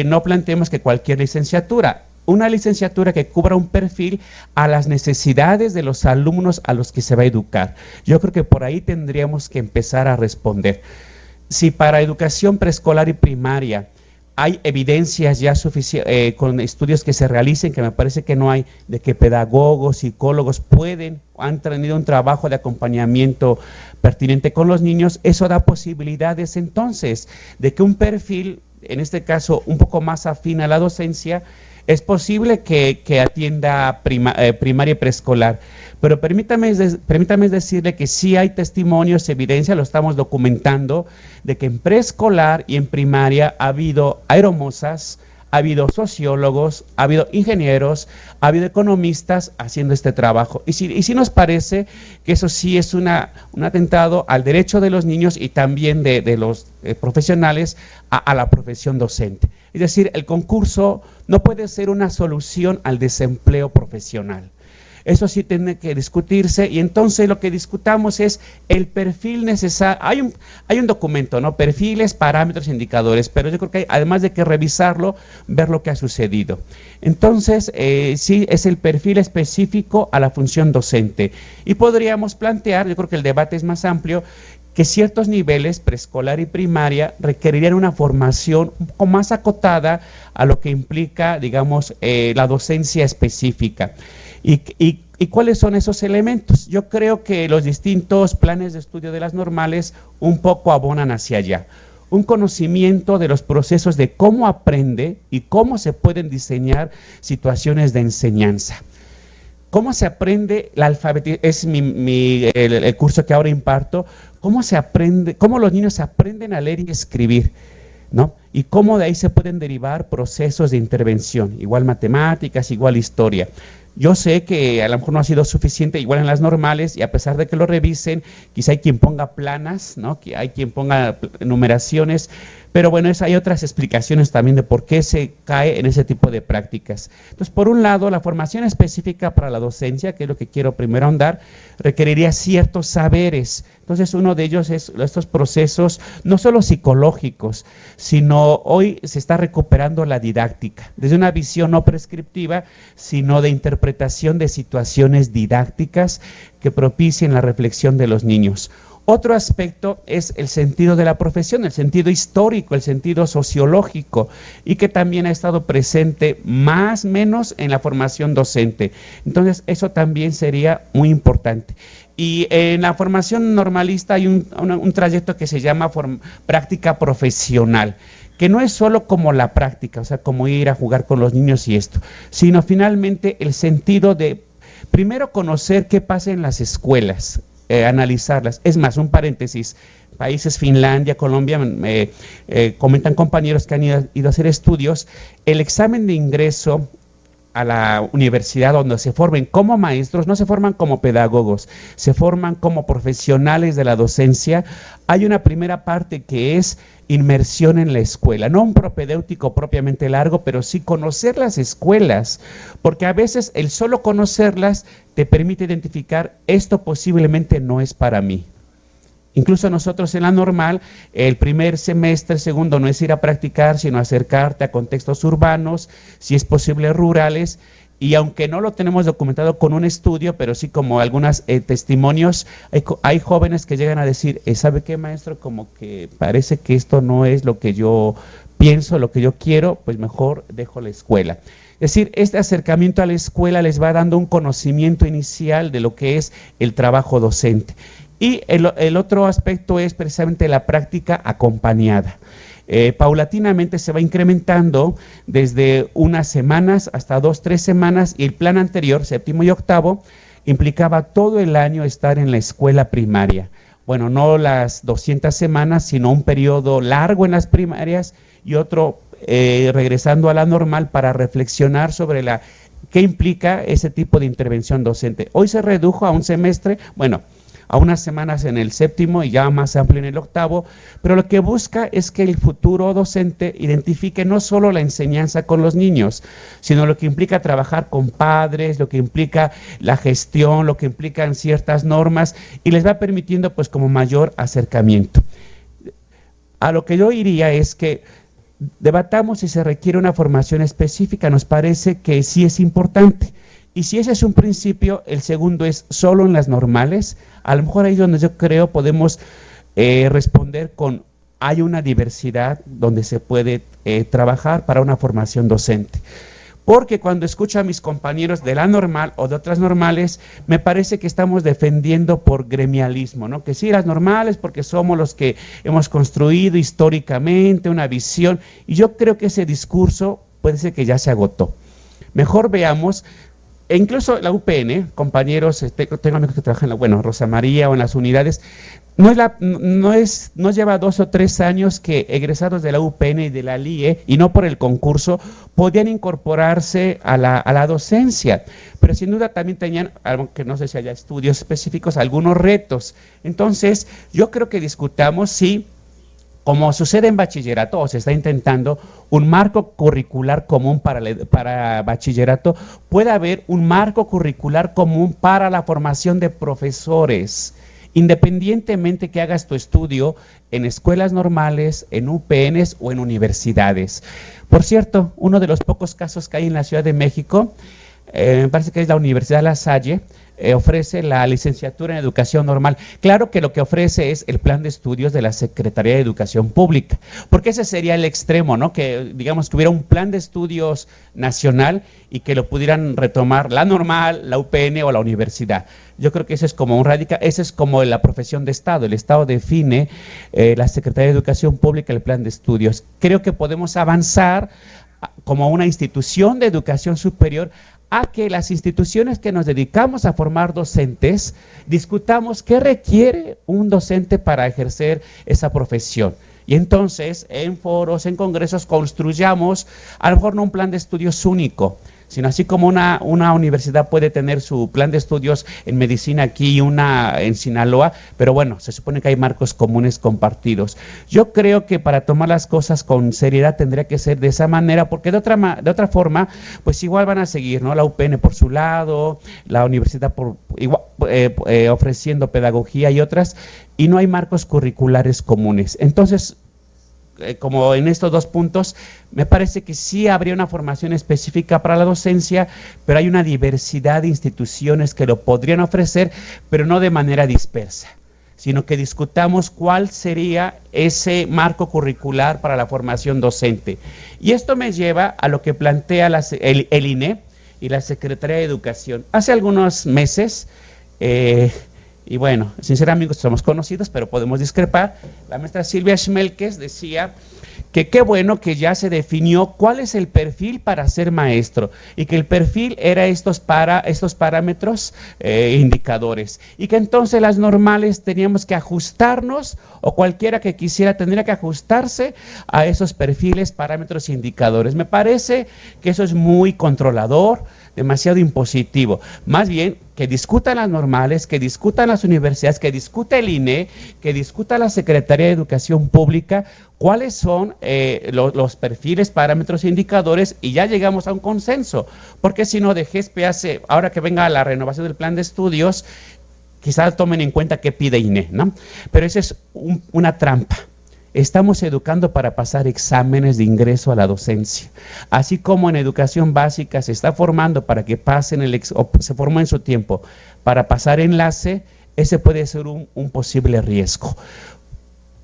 D: no planteemos que cualquier licenciatura, una licenciatura que cubra un perfil a las necesidades de los alumnos a los que se va a educar. Yo creo que por ahí tendríamos que empezar a responder. Si para educación preescolar y primaria hay evidencias ya suficientes, con estudios que se realicen, que me parece que no hay, de que pedagogos, psicólogos han tenido un trabajo de acompañamiento pertinente con los niños, eso da posibilidades entonces de que un perfil, en este caso un poco más afín a la docencia, es posible que atienda primaria y preescolar. Pero permítame decirle que sí hay testimonios, evidencia, lo estamos documentando, de que en preescolar y en primaria ha habido aeromosas, ha habido sociólogos, ha habido ingenieros, ha habido economistas haciendo este trabajo. Y sí nos parece que eso sí es un atentado al derecho de los niños y también de los profesionales a la profesión docente. Es decir, el concurso no puede ser una solución al desempleo profesional. Eso sí tiene que discutirse, y entonces lo que discutamos es el perfil necesario. Hay un documento, ¿no? Perfiles, parámetros, indicadores, pero yo creo que además de que revisarlo, ver lo que ha sucedido. Entonces, sí es el perfil específico a la función docente. Y podríamos plantear, yo creo que el debate es más amplio, que ciertos niveles, preescolar y primaria, requerirían una formación un poco más acotada a lo que implica, digamos, la docencia específica. ¿Y cuáles son esos elementos? Yo creo que los distintos planes de estudio de las normales un poco abonan hacia allá. Un conocimiento de los procesos de cómo aprende y cómo se pueden diseñar situaciones de enseñanza. ¿Cómo se aprende la alfabetización? Es el curso que ahora imparto. ¿Cómo se aprende? ¿Cómo los niños aprenden a leer y escribir? ¿No? Y cómo de ahí se pueden derivar procesos de intervención, igual matemáticas, igual historia. Yo sé que a lo mejor no ha sido suficiente, igual en las normales, y a pesar de que lo revisen, quizá hay quien ponga planas, ¿no? Que hay quien ponga numeraciones, pero bueno, hay otras explicaciones también de por qué se cae en ese tipo de prácticas. Entonces, por un lado, la formación específica para la docencia, que es lo que quiero primero ahondar, requeriría ciertos saberes. Entonces, uno de ellos es estos procesos, no solo psicológicos, sino hoy se está recuperando la didáctica, desde una visión no prescriptiva, sino de interpretación de situaciones didácticas que propicien la reflexión de los niños. Otro aspecto es el sentido de la profesión, el sentido histórico, el sentido sociológico, y que también ha estado presente más o menos en la formación docente. Entonces, eso también sería muy importante. Y en la formación normalista hay un trayecto que se llama práctica profesional, que no es solo como la práctica, o sea, como ir a jugar con los niños y esto, sino finalmente el sentido de, primero, conocer qué pasa en las escuelas, analizarlas. Es más, un paréntesis, países Finlandia, Colombia, comentan compañeros que han ido a hacer estudios, el examen de ingreso a la universidad donde se formen como maestros, no se forman como pedagogos, se forman como profesionales de la docencia. Hay una primera parte que es inmersión en la escuela, no un propedéutico propiamente largo, pero sí conocer las escuelas, porque a veces el solo conocerlas te permite identificar, esto posiblemente no es para mí. Incluso nosotros en la normal, el primer semestre, segundo, no es ir a practicar, sino acercarte a contextos urbanos, si es posible rurales, y aunque no lo tenemos documentado con un estudio, pero sí como algunos testimonios, hay jóvenes que llegan a decir, ¿sabe qué, maestro? Como que parece que esto no es lo que yo pienso, lo que yo quiero, pues mejor dejo la escuela. Es decir, este acercamiento a la escuela les va dando un conocimiento inicial de lo que es el trabajo docente. Y el otro aspecto es precisamente la práctica acompañada. Paulatinamente se va incrementando desde unas semanas hasta 2, 3 semanas, y el plan anterior, séptimo y octavo, implicaba todo el año estar en la escuela primaria. Bueno, no las 200 semanas, sino un periodo largo en las primarias y otro regresando a la normal para reflexionar sobre qué implica ese tipo de intervención docente. Hoy se redujo a un semestre, bueno, a unas semanas en el séptimo y ya más amplio en el octavo, pero lo que busca es que el futuro docente identifique no solo la enseñanza con los niños, sino lo que implica trabajar con padres, lo que implica la gestión, lo que implican ciertas normas, y les va permitiendo pues como mayor acercamiento. A lo que yo iría es que debatamos si se requiere una formación específica. Nos parece que sí es importante. Y si ese es un principio, el segundo es solo en las normales. A lo mejor ahí es donde yo creo podemos responder con, hay una diversidad donde se puede trabajar para una formación docente. Porque cuando escucho a mis compañeros de la normal o de otras normales, me parece que estamos defendiendo por gremialismo, ¿no? Que sí, las normales porque somos los que hemos construido históricamente una visión, y yo creo que ese discurso puede ser que ya se agotó. Mejor veamos. E incluso la UPN, compañeros, tengo amigos que trabajan en Rosa María o en las unidades, no lleva 2 o 3 años que egresados de la UPN y de la LIE, y no por el concurso, podían incorporarse a la docencia, pero sin duda también tenían, aunque no sé si haya estudios específicos, algunos retos. Entonces, yo creo que discutamos si, como sucede en bachillerato, o se está intentando, un marco curricular común para bachillerato, puede haber un marco curricular común para la formación de profesores, independientemente que hagas tu estudio en escuelas normales, en UPNs o en universidades. Por cierto, uno de los pocos casos que hay en la Ciudad de México, me parece que es la Universidad La Salle, ofrece la licenciatura en Educación Normal. Claro que lo que ofrece es el plan de estudios de la Secretaría de Educación Pública, porque ese sería el extremo, ¿no? Que digamos que hubiera un plan de estudios nacional y que lo pudieran retomar la normal, la UPN o la universidad. Yo creo que ese es como un radical, ese es como la profesión de Estado. El Estado define, la Secretaría de Educación Pública, el plan de estudios. Creo que podemos avanzar como una institución de educación superior a que las instituciones que nos dedicamos a formar docentes discutamos qué requiere un docente para ejercer esa profesión. Y entonces, en foros, en congresos, construyamos, a lo mejor no un plan de estudios único, sino así como una universidad puede tener su plan de estudios en medicina aquí y una en Sinaloa, pero bueno, se supone que hay marcos comunes compartidos. Yo creo que para tomar las cosas con seriedad tendría que ser de esa manera, porque de otra forma, pues igual van a seguir, ¿no? La UPN por su lado, la universidad ofreciendo pedagogía y otras, y no hay marcos curriculares comunes. Entonces, como en estos dos puntos, me parece que sí habría una formación específica para la docencia, pero hay una diversidad de instituciones que lo podrían ofrecer, pero no de manera dispersa, sino que discutamos cuál sería ese marco curricular para la formación docente. Y esto me lleva a lo que plantea el INE y la Secretaría de Educación. Hace algunos meses, y bueno, sinceramente somos conocidos, pero podemos discrepar, la maestra Silvia Schmelkes decía que qué bueno que ya se definió cuál es el perfil para ser maestro y que el perfil era estos parámetros indicadores y que entonces las normales teníamos que ajustarnos, o cualquiera que quisiera tendría que ajustarse a esos perfiles, parámetros indicadores. Me parece que eso es muy controlador, demasiado impositivo. Más bien, que discutan las normales, que discutan las universidades, que discuta el INE, que discuta la Secretaría de Educación Pública, cuáles son los perfiles, parámetros e indicadores, y ya llegamos a un consenso. Porque si no, de GESPE ahora que venga la renovación del plan de estudios, quizás tomen en cuenta qué pide INE, ¿no? Pero esa es una trampa. Estamos educando para pasar exámenes de ingreso a la docencia. Así como en educación básica se está formando para que pasen o se formó en su tiempo para pasar enlace, ese puede ser un posible riesgo.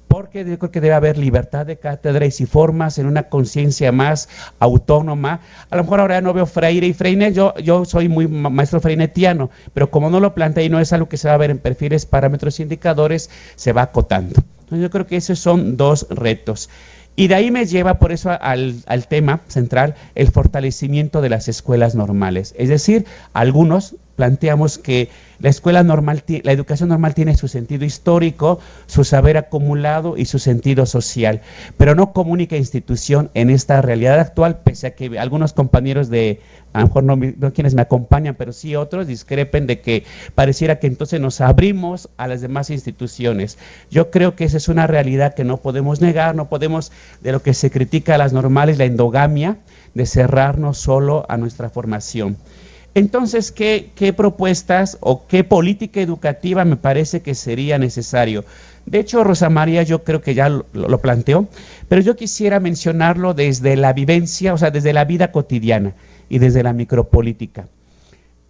D: Porque yo creo que debe haber libertad de cátedra, y si formas en una conciencia más autónoma, a lo mejor ahora no veo Freire y Freine, yo soy muy maestro freinetiano, pero como no lo plantea y no es algo que se va a ver en perfiles, parámetros e indicadores, se va acotando. Entonces yo creo que esos son dos retos. Y de ahí me lleva por eso al tema central, el fortalecimiento de las escuelas normales. Es decir, algunos planteamos que la educación normal tiene su sentido histórico, su saber acumulado y su sentido social, pero no como única institución en esta realidad actual, pese a que algunos compañeros a lo mejor no quienes me acompañan, pero sí otros, discrepen de que pareciera que entonces nos abrimos a las demás instituciones. Yo creo que esa es una realidad que no podemos negar, no podemos, de lo que se critica a las normales, la endogamia, de cerrarnos solo a nuestra formación. Entonces, ¿qué propuestas o qué política educativa me parece que sería necesario? De hecho, Rosa María yo creo que ya lo planteó, pero yo quisiera mencionarlo desde la vivencia, o sea, desde la vida cotidiana y desde la micropolítica.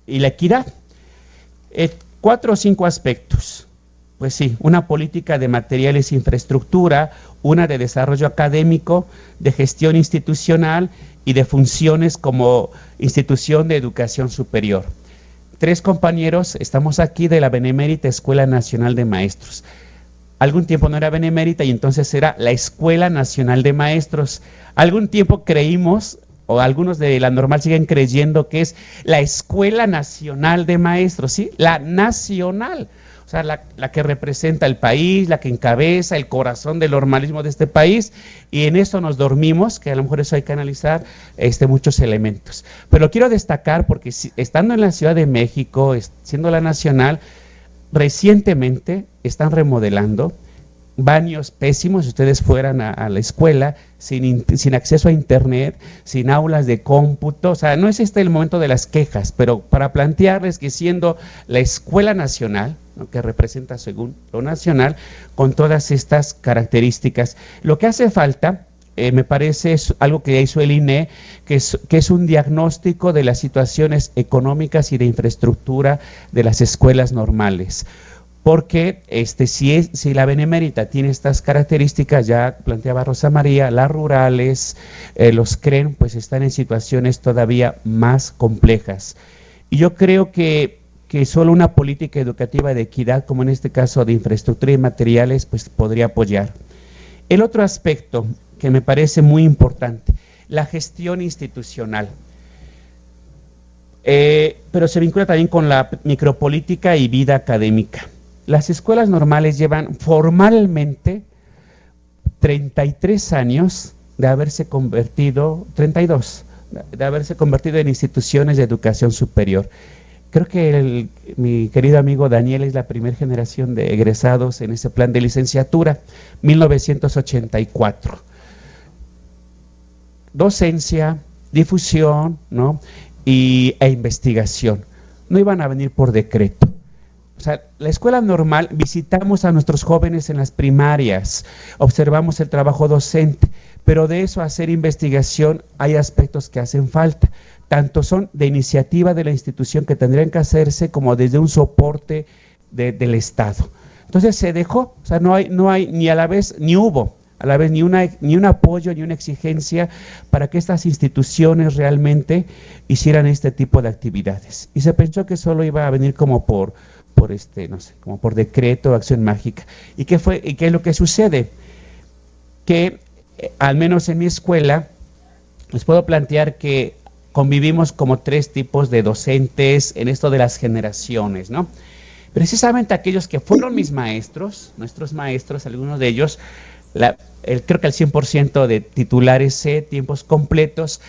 D: Y la equidad, 4 o 5 aspectos. Pues sí, una política de materiales e infraestructura, una de desarrollo académico, de gestión institucional y de funciones como institución de educación superior. 3 compañeros estamos aquí de la Benemérita Escuela Nacional de Maestros. Algún tiempo no era Benemérita y entonces era la Escuela Nacional de Maestros. Algún tiempo creímos, o algunos de la normal siguen creyendo, que es la Escuela Nacional de Maestros, ¿sí? La nacional. O sea, la que representa el país, la que encabeza el corazón del normalismo de este país, y en eso nos dormimos, que a lo mejor eso hay que analizar muchos elementos. Pero lo quiero destacar porque estando en la Ciudad de México, siendo la nacional, recientemente están remodelando baños pésimos. Si ustedes fueran a la escuela sin acceso a internet, sin aulas de cómputo, o sea, no es el momento de las quejas, pero para plantearles que siendo la escuela nacional, ¿no?, que representa según lo nacional, con todas estas características, lo que hace falta, me parece, es algo que hizo el INE, que es un diagnóstico de las situaciones económicas y de infraestructura de las escuelas normales. Porque si la Benemérita tiene estas características, ya planteaba Rosa María, las rurales, los CREN, pues están en situaciones todavía más complejas. Y yo creo que solo una política educativa de equidad, como en este caso de infraestructura y materiales, pues podría apoyar. El otro aspecto que me parece muy importante, la gestión institucional. Pero se vincula también con la micropolítica y vida académica. Las escuelas normales llevan formalmente 33 años de haberse convertido, 32, de haberse convertido en instituciones de educación superior. Creo que mi querido amigo Daniel es la primera generación de egresados en ese plan de licenciatura, 1984. Docencia, difusión, ¿no?, e investigación. No iban a venir por decreto. O sea, la escuela normal, visitamos a nuestros jóvenes en las primarias, observamos el trabajo docente, pero de eso a hacer investigación hay aspectos que hacen falta. Tanto son de iniciativa de la institución que tendrían que hacerse como desde un soporte del Estado. Entonces se dejó, o sea, no hay ni a la vez, ni hubo a la vez ni un apoyo, ni una exigencia para que estas instituciones realmente hicieran este tipo de actividades. Y se pensó que solo iba a venir como por no sé, como por decreto, acción mágica. ¿Y qué es lo que sucede? Que al menos en mi escuela les puedo plantear que convivimos como 3 tipos de docentes en esto de las generaciones, ¿no? Precisamente aquellos que fueron mis maestros, nuestros maestros, algunos de ellos, creo que el 100% de titulares C, tiempos completos,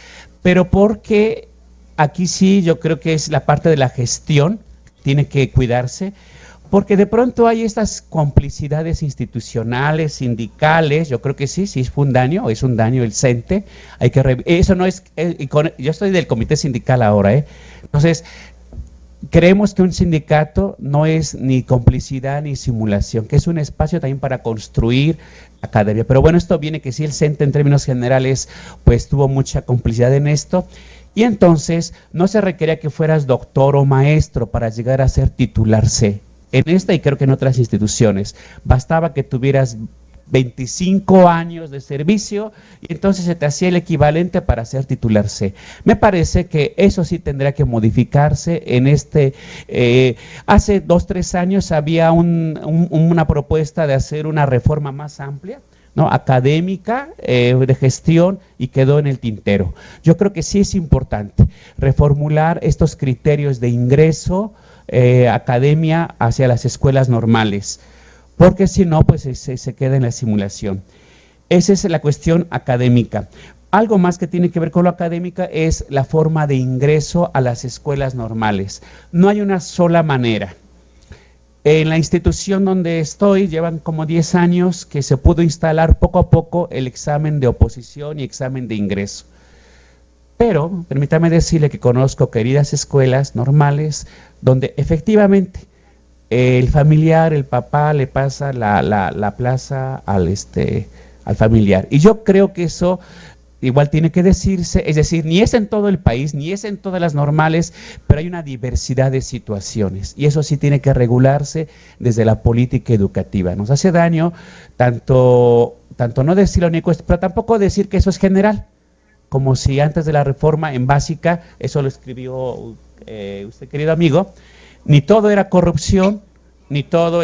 D: pero porque aquí sí yo creo que es la parte de la gestión, tiene que cuidarse, porque de pronto hay estas complicidades institucionales, sindicales, yo creo que sí fue un daño, es un daño el CENTE, eso no es, yo estoy del comité sindical ahora, entonces creemos que un sindicato no es ni complicidad ni simulación, que es un espacio también para construir academia, pero bueno, esto viene que sí el CENTE en términos generales pues tuvo mucha complicidad en esto. Y entonces no se requería que fueras doctor o maestro para llegar a ser titular C. En esta y creo que en otras instituciones. Bastaba que tuvieras 25 años de servicio y entonces se te hacía el equivalente para ser titular C. Me parece que eso sí tendría que modificarse en hace 2-3 años había una propuesta de hacer una reforma más amplia, ¿no? Académica, de gestión, y quedó en el tintero. Yo creo que sí es importante reformular estos criterios de ingreso, academia hacia las escuelas normales, porque si no, pues se queda en la simulación. Esa es la cuestión académica. Algo más que tiene que ver con lo académica es la forma de ingreso a las escuelas normales. No hay una sola manera. En la institución donde estoy, llevan como 10 años que se pudo instalar poco a poco el examen de oposición y examen de ingreso. Pero, permítame decirle que conozco queridas escuelas normales donde efectivamente el familiar, el papá, le pasa la plaza al familiar. Y yo creo que eso igual tiene que decirse, es decir, ni es en todo el país, ni es en todas las normales, pero hay una diversidad de situaciones y eso sí tiene que regularse desde la política educativa. Nos hace daño tanto no decir lo único, pero tampoco decir que eso es general, como si antes de la reforma en básica, eso lo escribió usted querido amigo, ni todo era corrupción, ni todo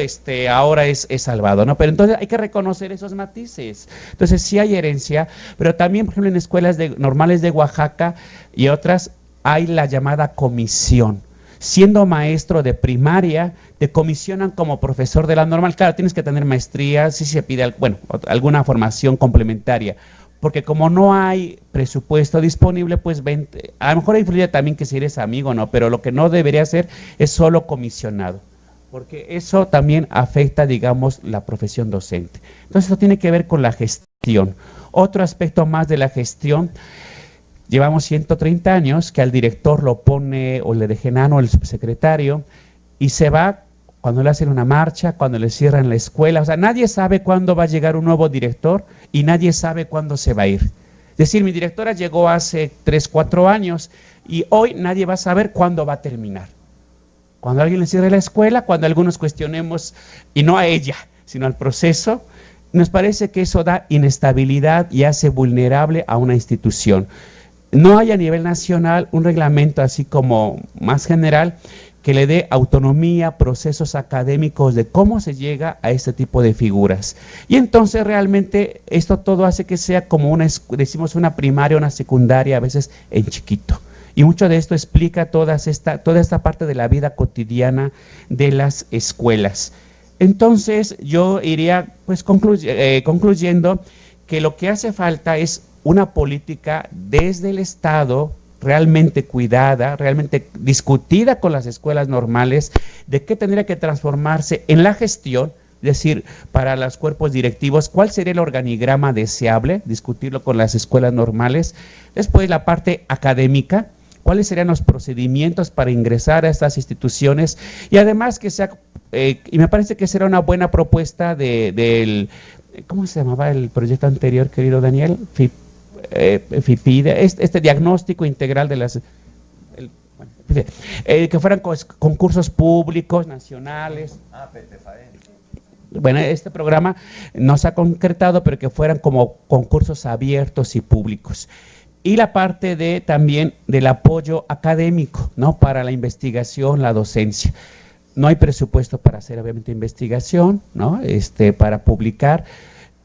D: ahora es salvado, ¿no? Pero entonces hay que reconocer esos matices. Entonces sí hay herencia, pero también, por ejemplo, en escuelas normales de Oaxaca y otras, hay la llamada comisión. Siendo maestro de primaria, te comisionan como profesor de la normal. Claro, tienes que tener maestría, sí se pide, alguna formación complementaria, porque como no hay presupuesto disponible, pues a lo mejor influye también que si eres amigo, ¿no? Pero lo que no debería ser es solo comisionado, porque eso también afecta, digamos, la profesión docente. Entonces, esto tiene que ver con la gestión. Otro aspecto más de la gestión, llevamos 130 años que al director lo pone o le deja enano el subsecretario y se va cuando le hacen una marcha, cuando le cierran la escuela. O sea, nadie sabe cuándo va a llegar un nuevo director y nadie sabe cuándo se va a ir. Es decir, mi directora llegó hace 3-4 años y hoy nadie va a saber cuándo va a terminar. Cuando alguien le cierre la escuela, cuando algunos cuestionemos, y no a ella, sino al proceso, nos parece que eso da inestabilidad y hace vulnerable a una institución. No hay a nivel nacional un reglamento así como más general que le dé autonomía, procesos académicos de cómo se llega a este tipo de figuras. Y entonces realmente esto todo hace que sea como decimos una primaria, una secundaria, a veces en chiquito. Y mucho de esto explica toda esta parte de la vida cotidiana de las escuelas. Entonces yo iría pues concluyendo que lo que hace falta es una política desde el Estado realmente cuidada, realmente discutida con las escuelas normales, de qué tendría que transformarse en la gestión, es decir, para los cuerpos directivos, cuál sería el organigrama deseable, discutirlo con las escuelas normales. Después la parte académica, cuáles serían los procedimientos para ingresar a estas instituciones y además que sea, y me parece que será una buena propuesta del, ¿cómo se llamaba el proyecto anterior, querido Daniel? FIPIDE, este diagnóstico integral de las, que fueran concursos públicos, nacionales. bueno, este programa no se ha concretado, pero que fueran como concursos abiertos y públicos. Y la parte de también del apoyo académico, ¿no? Para la investigación, la docencia. No hay presupuesto para hacer, obviamente, investigación, ¿no? Para publicar.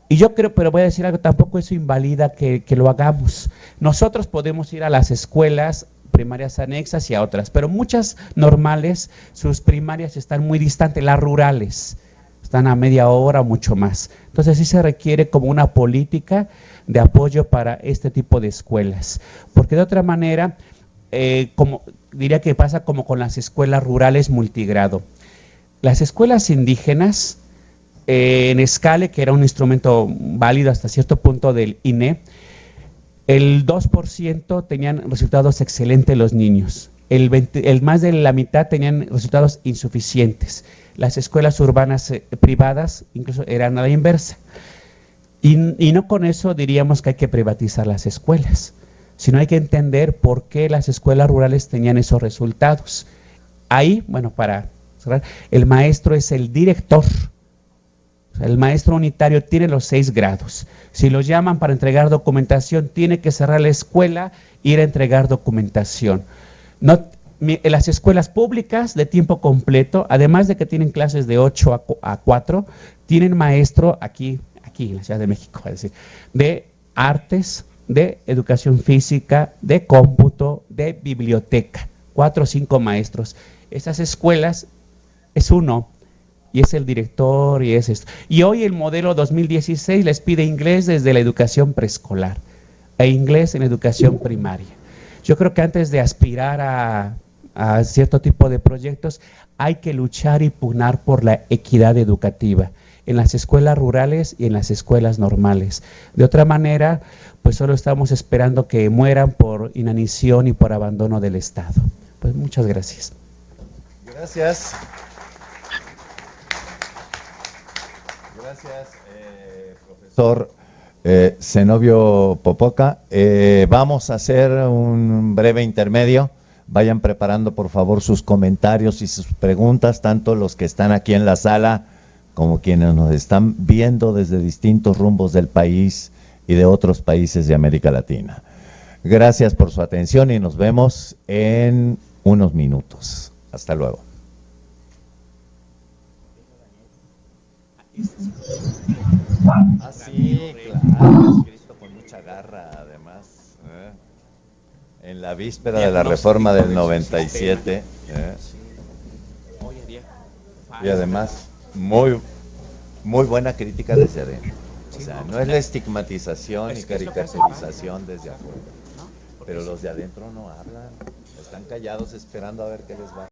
D: Y yo creo, pero voy a decir algo, tampoco eso invalida que lo hagamos. Nosotros podemos ir a las escuelas primarias anexas y a otras, pero muchas normales, sus primarias están muy distantes, las rurales están a media hora o mucho más. Entonces sí se requiere como una política de apoyo para este tipo de escuelas, porque de otra manera, como diría que pasa como con las escuelas rurales multigrado. Las escuelas indígenas, en Escale, que era un instrumento válido hasta cierto punto del INE, el 2% tenían resultados excelentes los niños, el más de la mitad tenían resultados insuficientes. Las escuelas urbanas privadas incluso eran a la inversa. Y no con eso diríamos que hay que privatizar las escuelas, sino hay que entender por qué las escuelas rurales tenían esos resultados. Ahí, bueno, para cerrar, el maestro es el director. O sea, el maestro unitario tiene los 6 grados. Si lo llaman para entregar documentación, tiene que cerrar la escuela e ir a entregar documentación. No, en las escuelas públicas de tiempo completo, además de que tienen clases de 8 a 4, tienen maestro aquí en la Ciudad de México, es decir, de artes, de educación física, de cómputo, de biblioteca, 4 o 5 maestros. Esas escuelas es uno, y es el director, y es esto. Y hoy el modelo 2016 les pide inglés desde la educación preescolar e inglés en educación primaria. Yo creo que antes de aspirar a cierto tipo de proyectos, hay que luchar y pugnar por la equidad educativa en las escuelas rurales y en las escuelas normales. De otra manera, pues solo estamos esperando que mueran por inanición y por abandono del Estado. Pues muchas gracias.
B: Gracias. Gracias, profesor Zenobio Popoca. Vamos a hacer un breve intermedio. Vayan preparando, por favor, sus comentarios y sus preguntas, tanto los que están aquí en la sala como quienes nos están viendo desde distintos rumbos del país y de otros países de América Latina. Gracias por su atención y nos vemos en unos minutos. Hasta luego. Ah, sí, claro, escrito con mucha garra, además. En la víspera de la reforma del 97. Y además, muy buena crítica desde adentro. O sea, no es la estigmatización y caricaturización desde afuera. Pero los de adentro no hablan. Están callados esperando a ver qué les va.